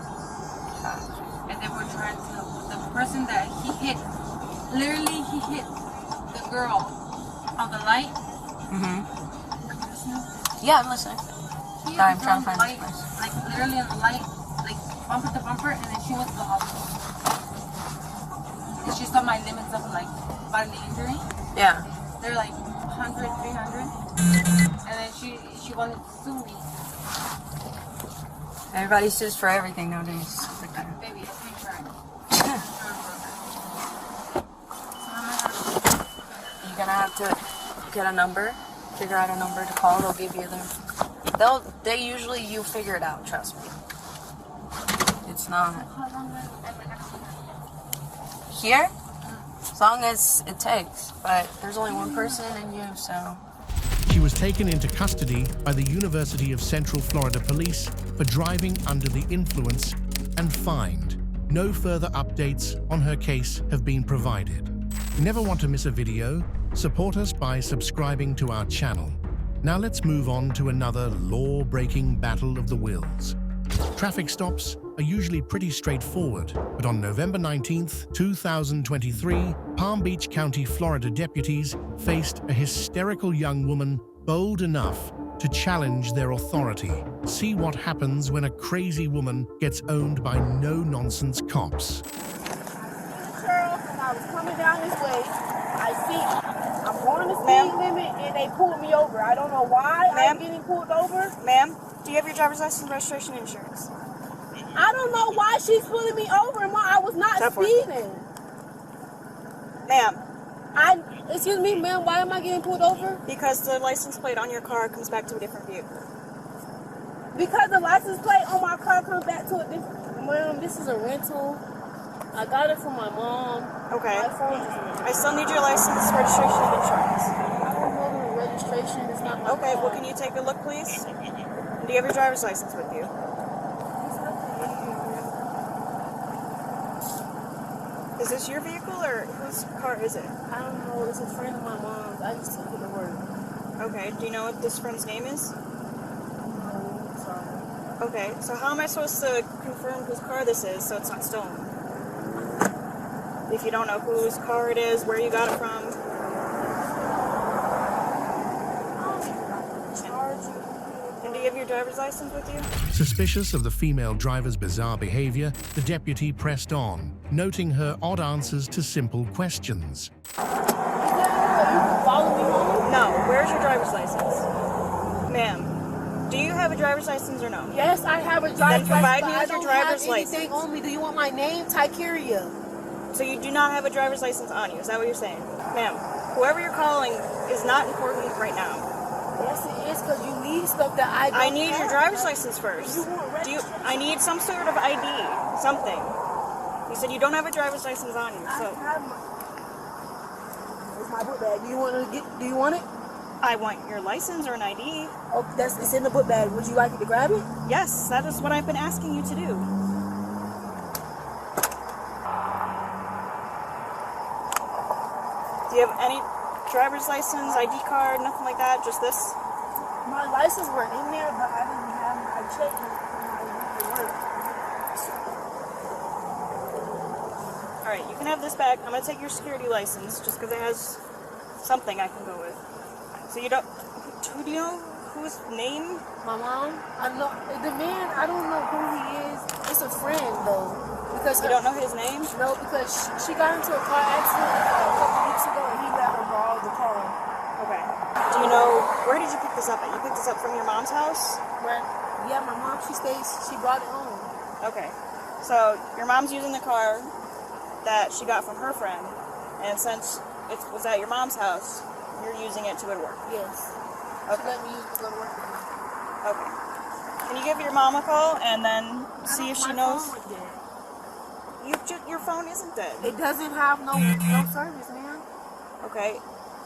And they were trying to, the person that he hit, literally he hit the girl on the light. Yeah, I'm listening. He I'm hit trying the to find light, this place. like literally on the light, like bumper to bumper, and then she went to the hospital. And she saw my limits of like bodily injury. Yeah. They're like 100, 300. And then she wanted to sue me. Everybody sues for everything nowadays. Baby, I can't try. You're gonna have to get a number, figure out a number to call. They'll give you they usually, you figure it out, trust me. It's not. Here? As long as it takes, but there's only one person and you, so. She was taken into custody by the University of Central Florida Police for driving under the influence and fined. No further updates on her case have been provided. Never want to miss a video? Support us by subscribing to our channel. Now let's move on to another law-breaking battle of the wills. Traffic stops are usually pretty straightforward, but on November 19th, 2023, Palm Beach County, Florida deputies faced a hysterical young woman bold enough to challenge their authority. See what happens when a crazy woman gets owned by no-nonsense cops. Girl, when I was coming down this way, I'm going the speed limit and they pulled me over. I don't know why I'm getting pulled over. Ma'am, do you have your driver's license, registration, and insurance? I don't know why she's pulling me over and why I was not speeding. Ma'am. Excuse me, ma'am, why am I getting pulled over? Because the license plate on your car comes back to a different vehicle. Because the license plate on my car comes back to a different... Ma'am, this is a rental. I got it from my mom. Okay. My phone is I still need your license, registration, and insurance. I don't know the registration. It's not my Okay, car. well, can you take a look, please? Do you have your driver's license with you? Is this your vehicle or whose car is it? I don't know. It's a friend of my mom's. I just took it to work. Okay. Do you know what this friend's name is? No, sorry. Okay. So how am I supposed to confirm whose car this is so it's not stolen? If you don't know whose car it is, where you got it from. And do you have your driver's license with you? Suspicious of the female driver's bizarre behavior, the deputy pressed on, noting her odd answers to simple questions. No. Where's your driver's license? Ma'am, do you have a driver's license or no? Yes, I have a driver's license. Then provide me with your driver's license. I don't have anything on me. Do you want my name? Tykeria. So you do not have a driver's license on you. Is that what you're saying? Ma'am, whoever you're calling is not important right now. Yes, it is, because you need stuff that I don't I need have. your driver's license first. I need some sort of ID, something. You said you don't have a driver's license on you, so. It's my book bag. Do you want it? I want your license or an ID. Oh, it's in the book bag. Would you like it to grab it? Yes, that is what I've been asking you to do. Do you have any driver's license, ID card, nothing like that? Just this? My license were in there, but I didn't have. I checked it when I went to work. All right, you can have this back. I'm gonna take your security license just because it has something I can go with. So you don't. Who do you know? Whose name? My mom. I know the man. I don't know who he is. It's a friend though. Because you don't know his name? No, because she got into a car accident a couple weeks ago, and he let her borrow the car. Okay. Do you know, where did you pick this up at? You picked this up from your mom's house? Where? Yeah, my mom, she brought it home. Okay. So, your mom's using the car that she got from her friend, and since it was at your mom's house, you're using it to go to work? Yes. Okay. She let me use it to go to work. Okay. Can you give your mom a call and then see if she knows? Your phone isn't dead. It doesn't have no service, man. Okay.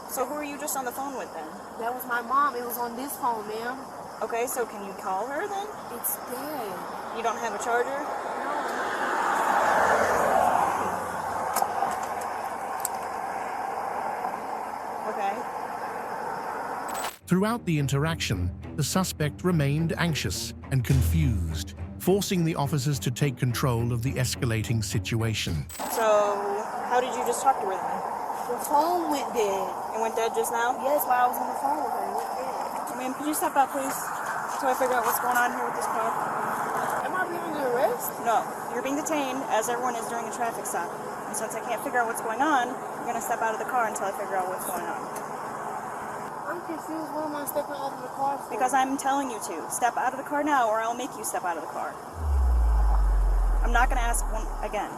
So who are you just on the phone with then? That was my mom. It was on this phone, ma'am. Okay, so can you call her then? It's dead. You don't have a charger? Okay. Throughout the interaction, the suspect remained anxious and confused, forcing the officers to take control of the escalating situation. So, how did you just talk to her then? The phone went dead. It went dead just now? Yes, while I was on the phone with her. It went dead. Ma'am, could you step out, please? So I figure out what's going on here with this car. Am I being under arrest? No, you're being detained, as everyone is during a traffic stop. And since I can't figure out what's going on, you're going to step out of the car until I figure out what's going on. I'm confused. What am I stepping out of the car for? Because I'm telling you to. Step out of the car now, or I'll make you step out of the car. I'm not going to ask one again.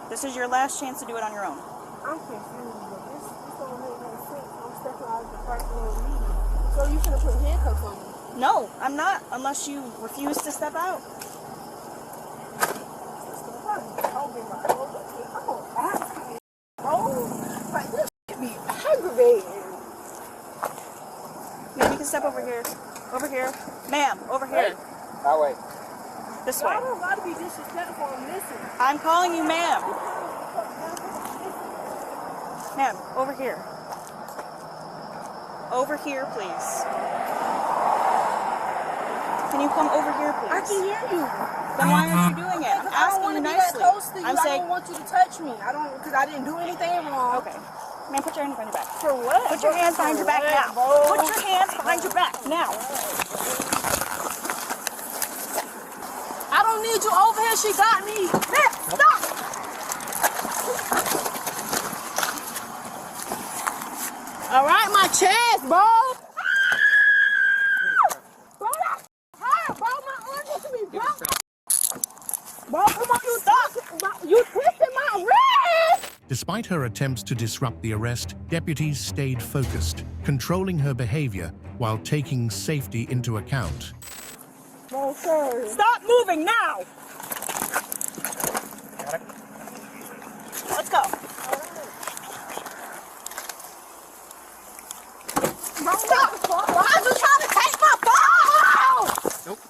This is your last chance to do it on your own. I'm confused, but this don't make no sense. I'm stepping out of the car for no reason. So you should have put handcuffs on me. No, I'm not, unless you refuse to step out. Ma'am, you can step over here. Over here. Ma'am, over here. That way. This way. I don't got to be disrespectful. I'm listening. I'm calling you ma'am. Ma'am, over here. Over here, please. Can you come over here, please? I can hear you. Then why aren't you doing it? I'm asking you nicely. I'm saying I don't want you to touch me. Because I didn't do anything wrong. Okay. Ma'am, put your hands behind your back. For what? Put your hands behind your back now. Put your hands behind your back now. I don't need you over here. She got me. Man, stop. All right, my chest, bro. Bro, that's hurt, bro. My arm needs to be broken. Bro, come on, you stop. You twisted my wrist. Despite her attempts to disrupt the arrest, deputies stayed focused, controlling her behavior while taking safety into account. No, sir. Stop moving now. Let's go. Bro, stop. Why are you trying to take my phone? Nope.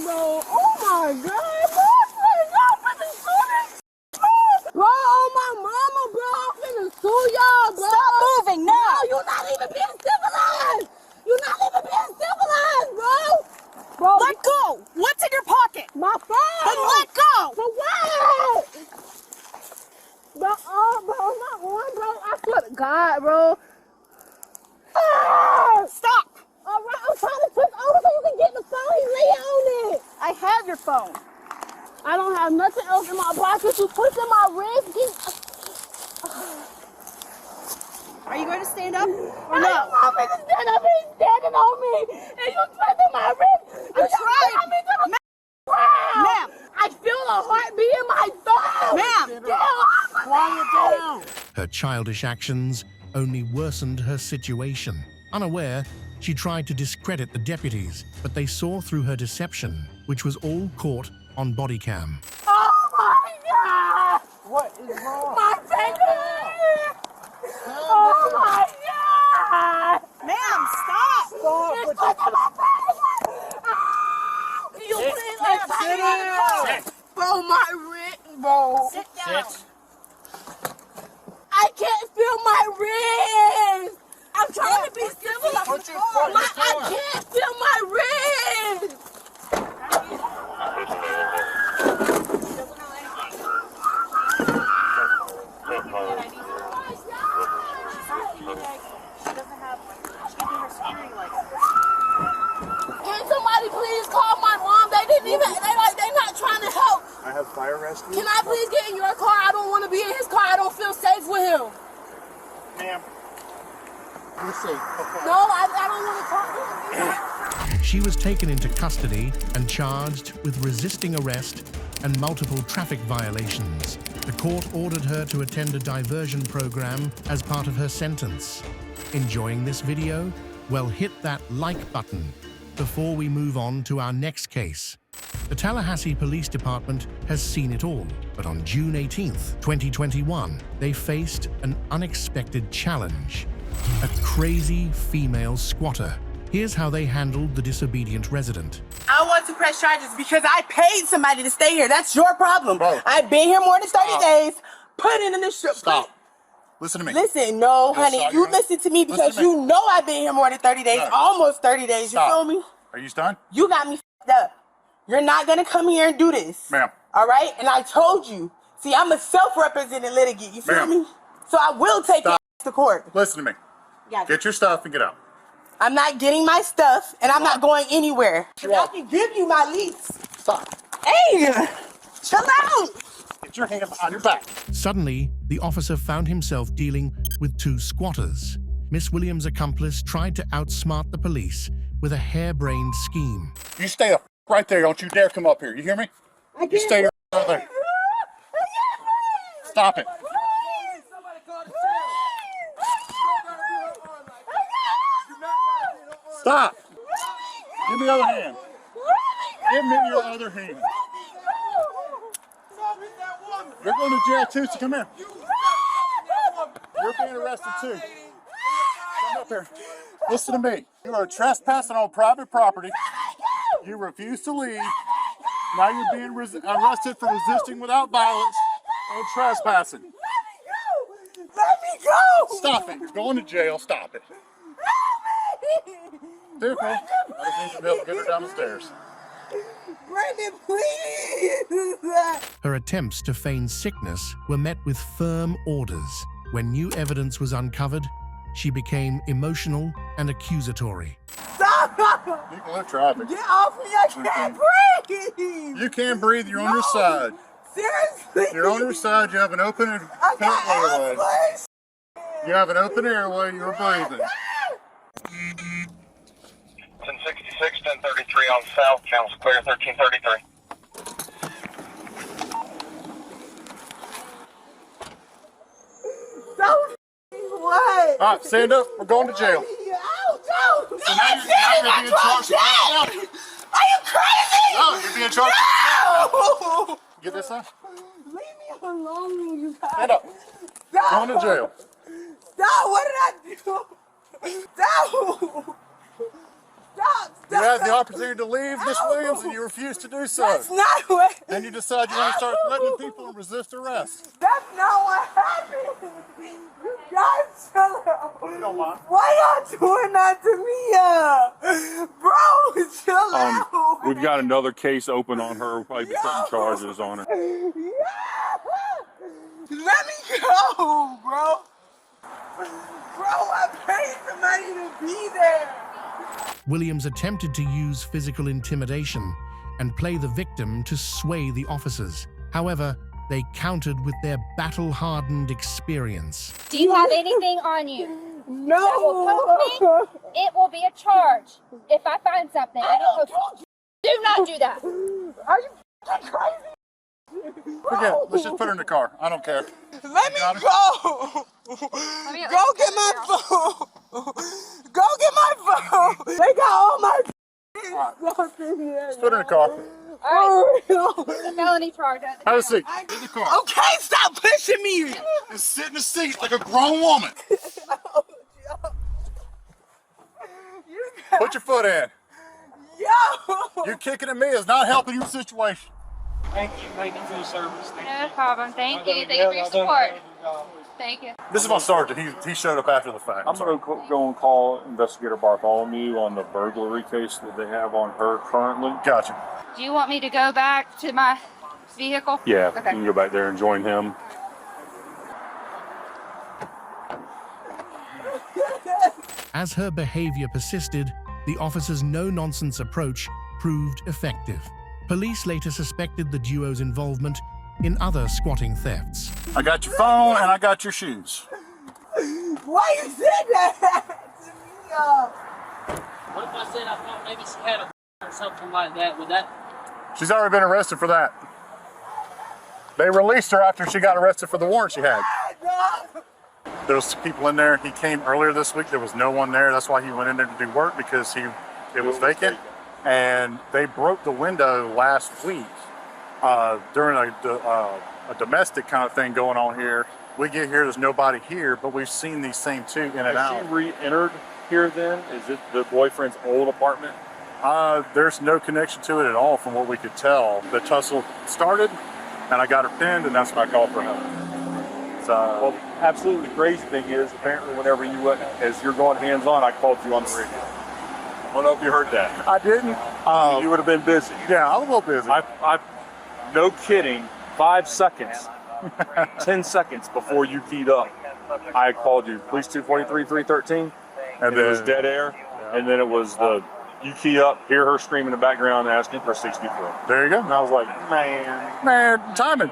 Bro, oh my God, bro. Bro, oh my mama, bro. I'm finna sue y'all, bro. Stop moving now. No, you're not even being civilized. You're not even being civilized, bro. Bro, let go. What's in your pocket? My phone. Then let go. For what? Bro, oh, bro, my arm, bro. I swear to God, bro. Stop. All right, I'm trying to twist over so you can get the phone. He's laying on it. I have your phone. I don't have nothing else in my pocket. You twisting my wrist. Are you going to stand up or no? I'm not going to stand up. He's standing on me. And you twisting my wrist. I'm trying. Ma'am. I feel a heartbeat in my thumb. Ma'am. Quiet down. Her childish actions only worsened her situation. Unaware, she tried to discredit the deputies, but they saw through her deception, which was all caught on bodycam. Oh my God! What is wrong? My finger! Oh my God! Ma'am, stop! It's touching my finger! You please let me. Bro, my wrist, bro. Sit down. Sit. I can't feel my wrist. I'm trying to be civil. I can't feel my wrist. Can somebody please call my mom? They not trying to help. I have fire rescue. Can I please get in your car? I don't want to be in his car. I don't feel safe with him. Ma'am. You're safe. Okay. No, I don't want to talk to him. She was taken into custody and charged with resisting arrest and multiple traffic violations. The court ordered her to attend a diversion program as part of her sentence. Enjoying this video? Well, hit that like button before we move on to our next case. The Tallahassee Police Department has seen it all, but on June 18th, 2021, they faced an unexpected challenge. A crazy female squatter Here's how they handled the disobedient resident. I want to press charges because I paid somebody to stay here. That's your problem. Bro. I've been here more than 30 days. Put it in the strip. Stop. Listen to me. Listen, no, honey. You listen to me because you know I've been here more than 30 days. No. Almost 30 days. You feel me? Are you done? You got me f***ed up. You're not going to come here and do this. Ma'am. All right? And I told you. See, I'm a self-represented litigant. You feel me? So I will take your ass to court. Listen to me. Get your stuff and get out. I'm not getting my stuff, and I'm not going anywhere. I can give you my lease. Stop. Hey, chill out. Get your hand behind your back. Suddenly, the officer found himself dealing with two squatters. Miss Williams' accomplice tried to outsmart the police with a harebrained scheme. You stay up right there. Don't you dare come up here. You hear me? You stay right there. Stop it. Stop. Give me the other hand. Give me your other hand. You're going to jail too, so come here. You're being arrested too. Come up here. Listen to me. You are trespassing on private property. You refuse to leave. Now you're being arrested for resisting without violence and trespassing. Let me go. Stop it. You're going to jail. Stop it. Vehicle. I just need to be able to get her down the stairs. Brandon, please. Her attempts to feign sickness were met with firm orders. When new evidence was uncovered, she became emotional and accusatory. Stop! You can lift traffic. Get off me, I can't breathe! You can't breathe, you're on your side. Seriously? You're on your side, you have an open airway. You have an open airway, you're breathing. 1066, 1033 on South, channel's clear, 1333. What? All right, stand up, we're going to jail. Ouch, So now you're being charged. Are you crazy? No, you're being charged. No. Get this up. Leave me alone, you guys. Stand up. Stop. Going to jail. Stop, what did I do? Stop. Stop. You had the opportunity to leave, Miss Williams, and you refused to do so. That's not what... Then you decide you want to start threatening people and resist arrest. That's not what happened. You guys chill out. You don't mind. Why y'all doing that to me? Bro, chill out. We've got another case open on her. We'll probably be putting charges on her. Let me go, bro. Bro, I paid somebody to be there. Williams attempted to use physical intimidation and play the victim to sway the officers. However, they countered with their battle-hardened experience. Do you have anything on you? No. That will post me? It will be a charge if I find something. Do not do that. Are you crazy? Forget it. Let's just put her in the car. I don't care. Let me go. Go get my phone. Go get my phone. They got all my Let's put her in the car. All right. It's a felony charge. Have a seat. In the car. Okay, stop pushing me. And sit in the seat like a grown woman. Put your foot in. Yo. You kicking at me is not helping your situation. Thank you for your service. No problem. Thank you. Thank you for your support. Thank you. This is my sergeant. He showed up after the fact. I'm going to go and call Investigator Bartholomew on the burglary case that they have on her currently. Gotcha. Do you want me to go back to my vehicle? Yeah, Okay. you can go back there and join him. As her behavior persisted, the officer's no-nonsense approach proved effective. Police later suspected the duo's involvement in other squatting thefts. I got your phone and I got your shoes. Why you said that to me? What if I said I thought maybe she had a or something like that? Would that? She's already been arrested for that. They released her after she got arrested for the warrant she had. There was people in there. He came earlier this week. There was no one there. That's why he went in there to do work, because it was vacant. And they broke the window last week during a domestic kind of thing going on here. We get here, there's nobody here, but we've seen these same two in and out. Has she re-entered here then? Is it the boyfriend's old apartment? There's no connection to it at all from what we could tell. The tussle started, and I got her pinned, and that's when I called for help. So, well, absolutely crazy thing is, apparently whenever you went, as you're going hands-on, I called you on the radio. I don't know if you heard that. I didn't. You would have been busy. Yeah, I was a little busy. I no kidding, 5 seconds, 10 seconds before you keyed up, I called you, police 243, 313, and it was dead air, and then it was you key up, hear her scream in the background asking for 64. There you go. And I was like, man, timing.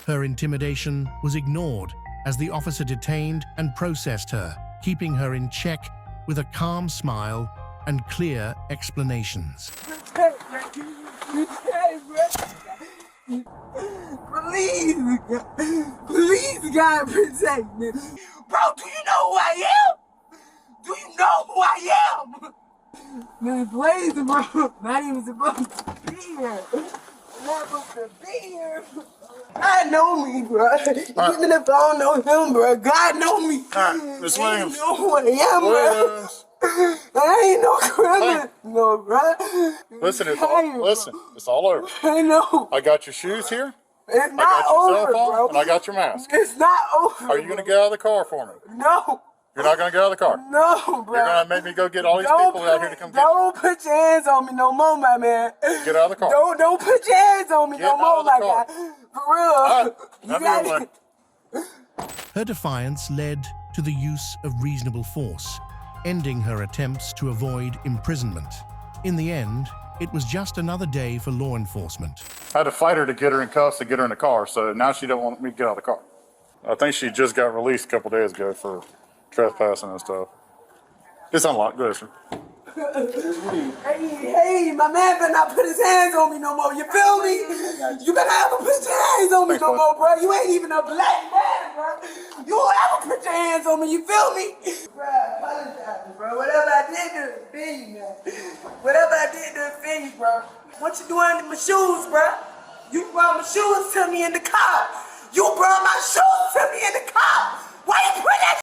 Her intimidation was ignored as the officer detained and processed her, keeping her in check with a calm smile and clear explanations. Please, God, protect me. Bro, do you know who I am? Do you know who I am? Man, please, bro. Not even supposed to be here. Not supposed to be here. God know me, bro. Even if I don't know him, bro, God know me. All right, Miss Williams. You know who I am, bro. I ain't no criminal, no, bro. Listen, it's all over. I know. I got your shoes here. It's not I got your over, cell phone, bro. and I got your mask. It's not over. Are you going to get out of the car for me? No. You're not going to get out of the car? No, bro. You're going to make me go get all these people out here to come get you? Don't put your hands on me no more, my man. Get out of the car. Don't put your hands on me Get no more, out of the my car. guy. For real. All right. You Have got your way. it. Her defiance led to the use of reasonable force, ending her attempts to avoid imprisonment. In the end, it was just another day for law enforcement. I had to fight her to get her in cuffs to get her in the car, so now she don't want me to get out of the car. I think she just got released a couple days ago for trespassing and stuff. It's unlocked. Go ahead, sir. Hey, my man better not put his hands on me no more. You feel me? You better ever put your hands on me no more, bro. You ain't even a black man, bro. You won't ever put your hands on me. You feel me? Bro, apologize, bro. Whatever I did to offend you, man. Whatever I did to offend you, bro. What you doing to my shoes, bro? You brought my shoes to me in the car. You brought my shoes to me in the car. Why you put that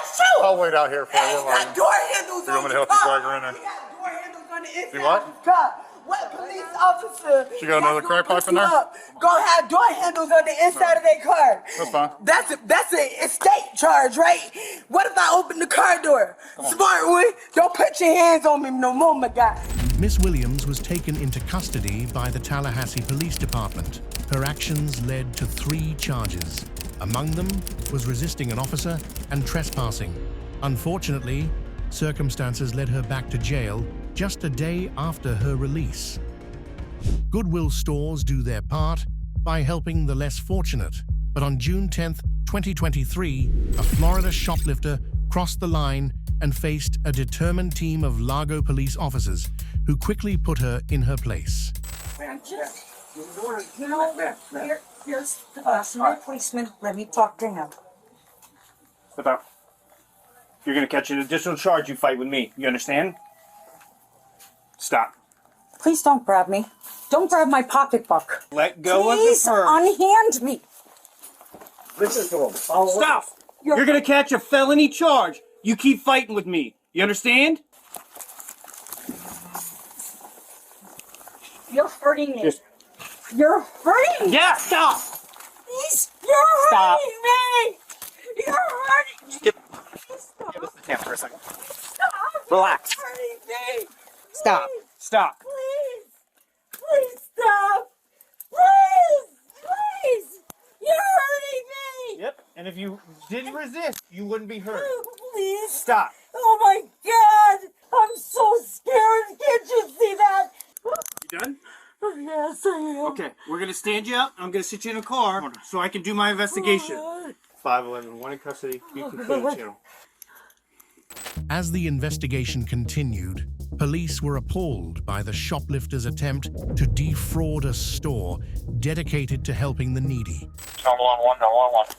shoe? I'll wait out here for you. You got door handles on the car. You want me to help you drag her in there? You got door handles on the inside See what? of the car. What police officer? She got another crack pipe in there? Go have door handles on the inside of their car. That's fine. That's an estate charge, right? What if I open the car door? Smart one. Don't put your hands on me no more, my guy. Miss Williams was taken into custody by the Tallahassee Police Department. Her actions led to 3 charges. Among them was resisting an officer and trespassing. Unfortunately, circumstances led her back to jail just a day after her release. Goodwill stores do their part by helping the less fortunate, but on June 10th, 2023, a Florida shoplifter crossed the line and faced a determined team of Largo police officers who quickly put her in her place. Here's my policeman. Let me talk to him. Step out. You're gonna catch an additional charge. You fight with me. You understand? Stop. Please don't grab me. Don't grab my pocketbook. Let go Please of the purse. unhand me. Listen to him. Stop. You're gonna catch a felony charge. You keep fighting with me. You understand? You're hurting me. You're hurting me. Yeah, stop. Please, you're hurting me. You're hurting me. Give us the camera for a second. Stop. Relax. You're hurting me. Stop. Stop. Please. Please stop. Please. Please. You're hurting me. Yep. And if you didn't resist, you wouldn't be hurt. Please. Stop. Oh my God. I'm so scared. Can't you see that? You done? Yes, I am. Okay, we're gonna stand you up. I'm gonna sit you in a car so I can do my investigation. 511, 1 in custody. You can clear the channel. As the investigation continued, police were appalled by the shoplifter's attempt to defraud a store dedicated to helping the needy. 911, 911.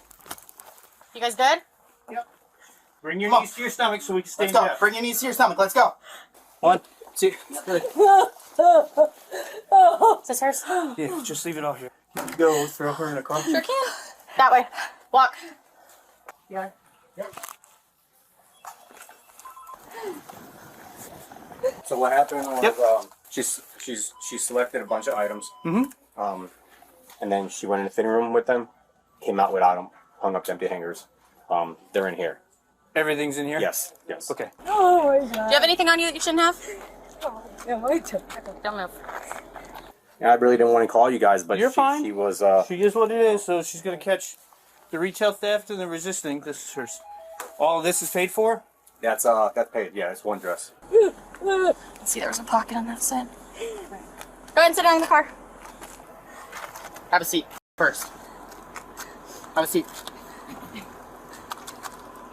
You guys good? Yep. Bring your knees to your stomach so we can stand you up. Bring your knees to your stomach. Let's go. 1, 2, 3. Is this hers? Yeah, just leave it all here. Go throw her in a car. Sure can. That way. Walk. Yeah. Yep. So what happened was she selected a bunch of items. Mm-hmm. And then she went in the fitting room with them, came out without them, hung up empty hangers. They're in here. Everything's in here? Yes. Yes. Okay. Oh my God. Do you have anything on you that you shouldn't have? Yeah, my turn. Don't move. Yeah, I really didn't want to call you guys, but You're fine. She was. She is what it is. So she's gonna catch the retail theft and the resisting. This is hers. All of this is paid for. That's paid. Yeah, it's one dress. Let's see, there was a pocket on that side. Go ahead and sit down in the car. Have a seat first. Have a seat.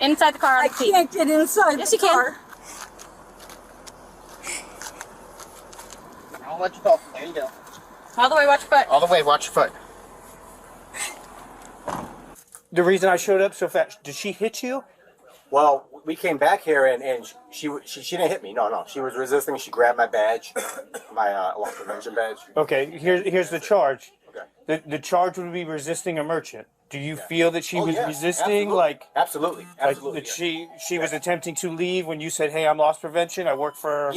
Inside the car. I can't get inside yes, the you can. car. I'll let you go. There you go. All the way, watch your foot. All the way, watch your foot. The reason I showed up so fast, did she hit you? Well, we came back here and she didn't hit me. No. She was resisting. She grabbed my badge, my loss prevention badge. Okay, here's the charge. Okay. The charge would be resisting a merchant. Do you feel that she was resisting? Absolutely. That she was attempting to leave when you said, "Hey, I'm loss prevention. I work for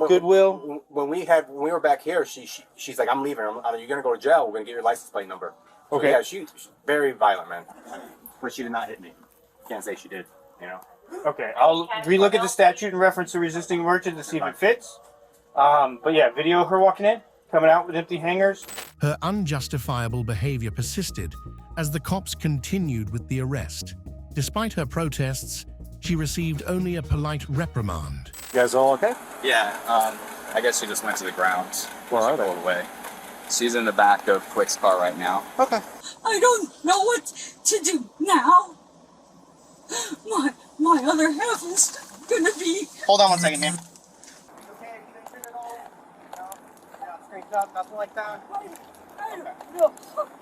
Goodwill." When we were back here, she's like, "I'm leaving. You're gonna go to jail. We're gonna get your license plate number." So, okay. Yeah, she's very violent, man. But she did not hit me. Can't say she did. You know. Okay, I'll relook at the statute and reference the resisting merchant to see if it fits. But yeah, video of her walking in, coming out with empty hangers. Her unjustifiable behavior persisted as the cops continued with the arrest. Despite her protests, she received only a polite reprimand. You guys all okay? Yeah, I guess she just went to the ground. Where are they? Pulled away. She's in the back of Quick's car right now. Okay. I don't know what to do now. My other half is gonna be. Hold on one second, ma'am. Straighten up, nothing like that.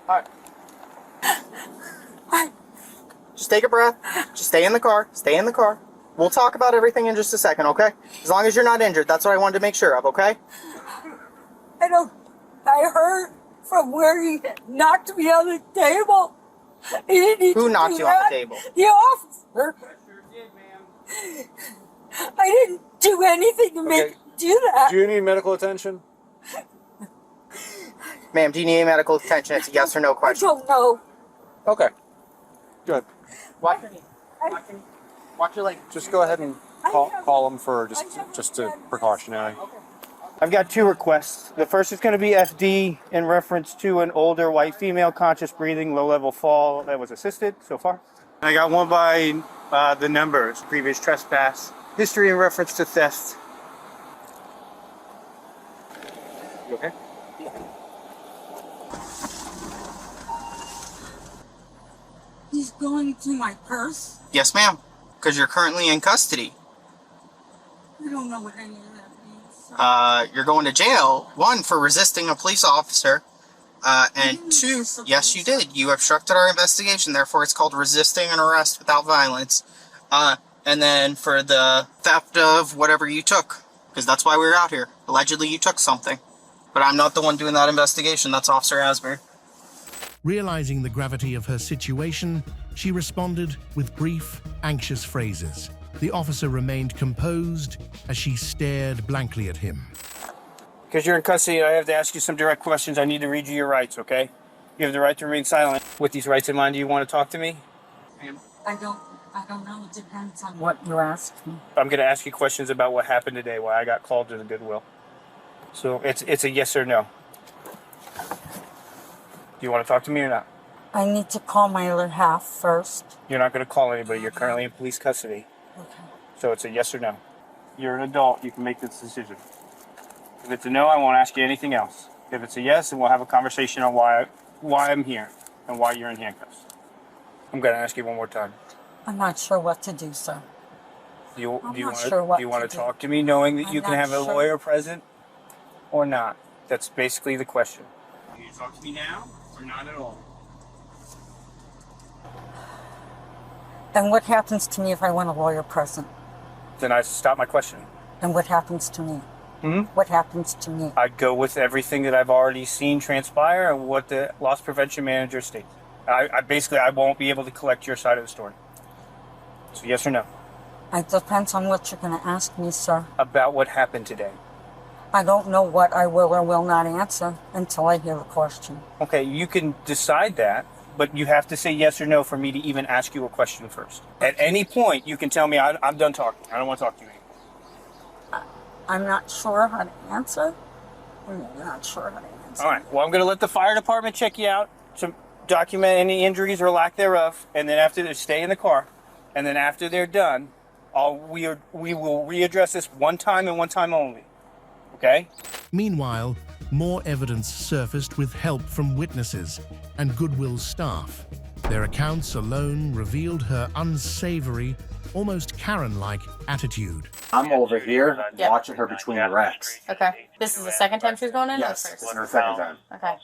Alright. Just take a breath. Just stay in the car. Stay in the car. We'll talk about everything in just a second, okay? As long as you're not injured. That's what I wanted to make sure of, okay? I heard from where he knocked me on the table. He didn't Who knocked you on the table? The officer. I didn't do anything to make you do that. Do you need medical attention? Ma'am, do you need medical attention? It's a yes or no question. I don't know. Okay. Good. Watch your knee. Watch your leg. Just go ahead and call them for just a precautionary. I've got two requests. The first is going to be FD in reference to an older white female, conscious breathing, low-level fall that was assisted so far. I got one by the numbers, previous trespass, history in reference to theft. You okay? He's going through my purse. Yes, ma'am. Because you're currently in custody. I don't know what any of that means. You're going to jail. 1, for resisting a police officer. And 2, yes, you did. You obstructed our investigation. Therefore, it's called resisting an arrest without violence. And then for the theft of whatever you took. Because that's why we were out here. Allegedly, you took something. But I'm not the one doing that investigation. That's Officer Asbury. Realizing the gravity of her situation, she responded with brief, anxious phrases. The officer remained composed as she stared blankly at him. Because you're in custody, I have to ask you some direct questions. I need to read you your rights, okay? You have the right to remain silent. With these rights in mind, do you want to talk to me? I don't know. It depends on what you ask me. I'm going to ask you questions about what happened today, why I got called to the Goodwill. So it's a yes or no. Do you want to talk to me or not? I need to call my other half first. You're not going to call anybody. You're currently in police custody. Okay. So it's a yes or no. You're an adult. You can make this decision. If it's a no, I won't ask you anything else. If it's a yes, then we'll have a conversation on why I'm here and why you're in handcuffs. I'm going to ask you one more time. I'm not sure what to do, sir. Do you I'm want not sure what to to do. talk to me knowing that you I'm can not have a sure. lawyer present or not? That's basically the question. Do you talk to me now or not at all? And what happens to me if I want a lawyer present? Then I stop my questioning. And what happens to me? What happens to me? I'd go with everything that I've already seen transpire and what the loss prevention manager states. I won't be able to collect your side of the story. So yes or no? It depends on what you're going to ask me, sir. About what happened today. I don't know what I will or will not answer until I hear the question. Okay, you can decide that, but you have to say yes or no for me to even ask you a question first. At any point, you can tell me, I'm done talking. I don't want to talk to you anymore. I'm not sure how to answer. I'm not sure how to answer. All right, well, I'm going to let the fire department check you out to document any injuries or lack thereof, and then after they stay in the car, and then after they're done, we will readdress this one time and one time only. Okay? Meanwhile, more evidence surfaced with help from witnesses and Goodwill staff. Their accounts alone revealed her unsavory, almost Karen-like attitude. I'm over here watching her between the racks. Okay. This is the second time she's going in? Yes, or this first? is her second time. Okay.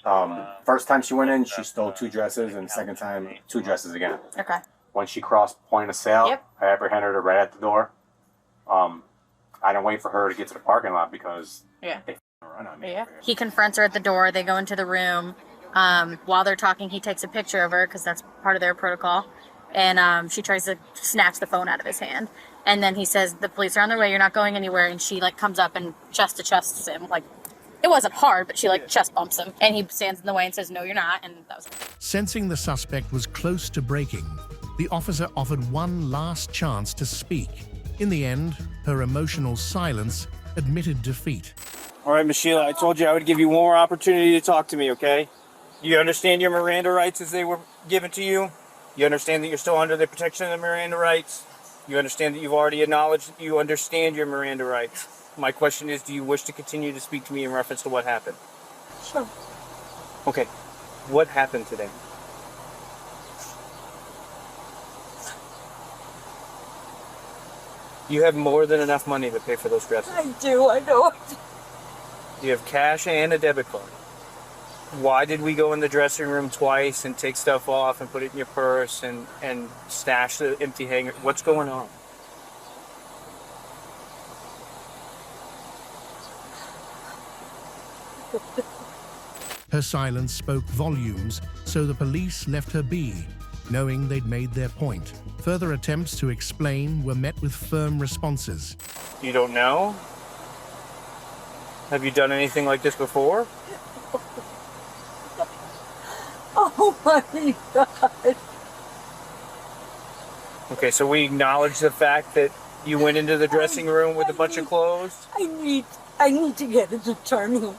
First time she went in, she stole 2 dresses, and second time, 2 dresses again. Okay. When she crossed point of sale, I apprehended her right at the door. I didn't wait for her to get to the parking lot because they run on me. Yeah. He confronts her at the door. They go into the room. While they're talking, he takes a picture of her because that's part of their protocol. And she tries to snatch the phone out of his hand. And then he says, the police are on their way. You're not going anywhere. And she like comes up and chest to chests him. Like, it wasn't hard, but she like chest bumps him. And he stands in the way and says, no, you're not. And that was it. Sensing the suspect was close to breaking, the officer offered one last chance to speak. In the end, her emotional silence admitted defeat. All right, Miss Sheila, I told you I would give you one more opportunity to talk to me, okay? You understand your Miranda rights as they were given to you? You understand that you're still under the protection of the Miranda rights? You understand that you've already acknowledged that you understand your Miranda rights? My question is, do you wish to continue to speak to me in reference to what happened? Sure. Okay, what happened today? You have more than enough money to pay for those dresses. I do, I know. You have cash and a debit card. Why did we go in the dressing room twice and take stuff off and put it in your purse and stash the empty hanger? What's going on? Her silence spoke volumes, so the police left her be, knowing they'd made their point. Further attempts to explain were met with firm responses. You don't know? Have you done anything like this before? Oh my God. Okay, so we acknowledge the fact that you went into the dressing room with a bunch of clothes? I need to get an attorney.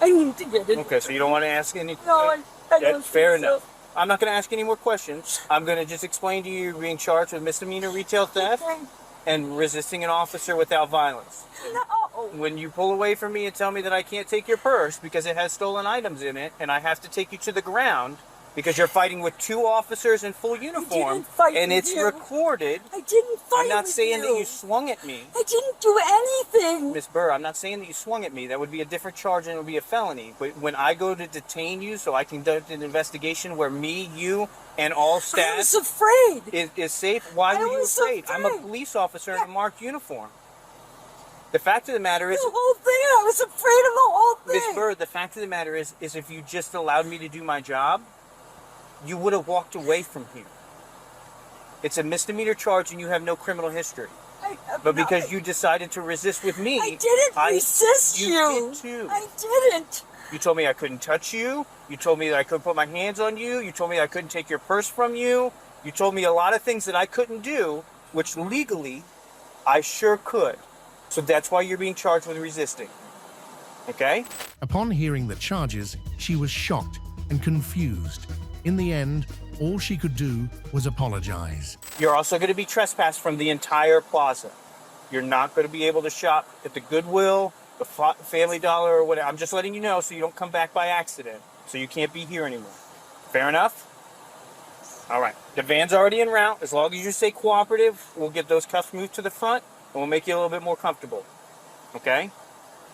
I need to get it. Okay, so you don't want to ask any... No, I don't fair think so. enough. I'm not going to ask any more questions. I'm going to just explain to you you're being charged with misdemeanor retail theft and resisting an officer without violence. No. When you pull away from me and tell me that I can't take your purse because it has stolen items in it, and I have to take you to the ground because you're fighting with 2 officers in full uniform, and it's recorded. I didn't fight I'm not with saying you. that you swung at me. I didn't do anything. Miss Burr, I'm not saying that you swung at me. That would be a different charge and it would be a felony. But when I go to detain you so I can conduct an investigation where me, you, and all staff... I was afraid. Is safe, why were you afraid? I'm a police officer in a marked uniform. The fact of the matter is... The whole thing, I was afraid of the whole thing. Miss Burr, the fact of the matter is if you just allowed me to do my job, you would have walked away from here. It's a misdemeanor charge and you have no criminal history. But because you decided to resist with me... I didn't resist you. You did too. I didn't. You told me I couldn't touch you. You told me that I couldn't put my hands on you. You told me I couldn't take your purse from you. You told me a lot of things that I couldn't do, which legally I sure could. So that's why you're being charged with resisting. Okay? Upon hearing the charges, she was shocked and confused. In the end, all she could do was apologize. You're also going to be trespassed from the entire plaza. You're not going to be able to shop at the Goodwill, the Family Dollar, or whatever. I'm just letting you know so you don't come back by accident. So you can't be here anymore. Fair enough? All right. The van's already en route. As long as you stay cooperative, we'll get those cuffs moved to the front, and we'll make you a little bit more comfortable. Okay?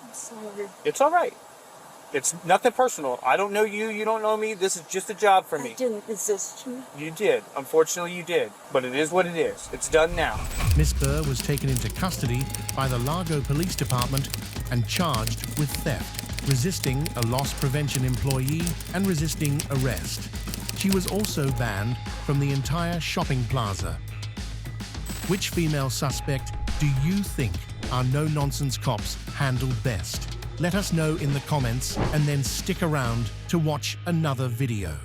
I'm sorry. It's all right. It's nothing personal. I don't know you. You don't know me. This is just a job for me. I didn't resist you. You did. Unfortunately, you did. But it is what it is. It's done now. Miss Burr was taken into custody by the Largo Police Department and charged with theft, resisting a loss prevention employee, and resisting arrest. She was also banned from the entire shopping plaza. Which female suspect do you think our no-nonsense cops handled best? Let us know in the comments and then stick around to watch another video.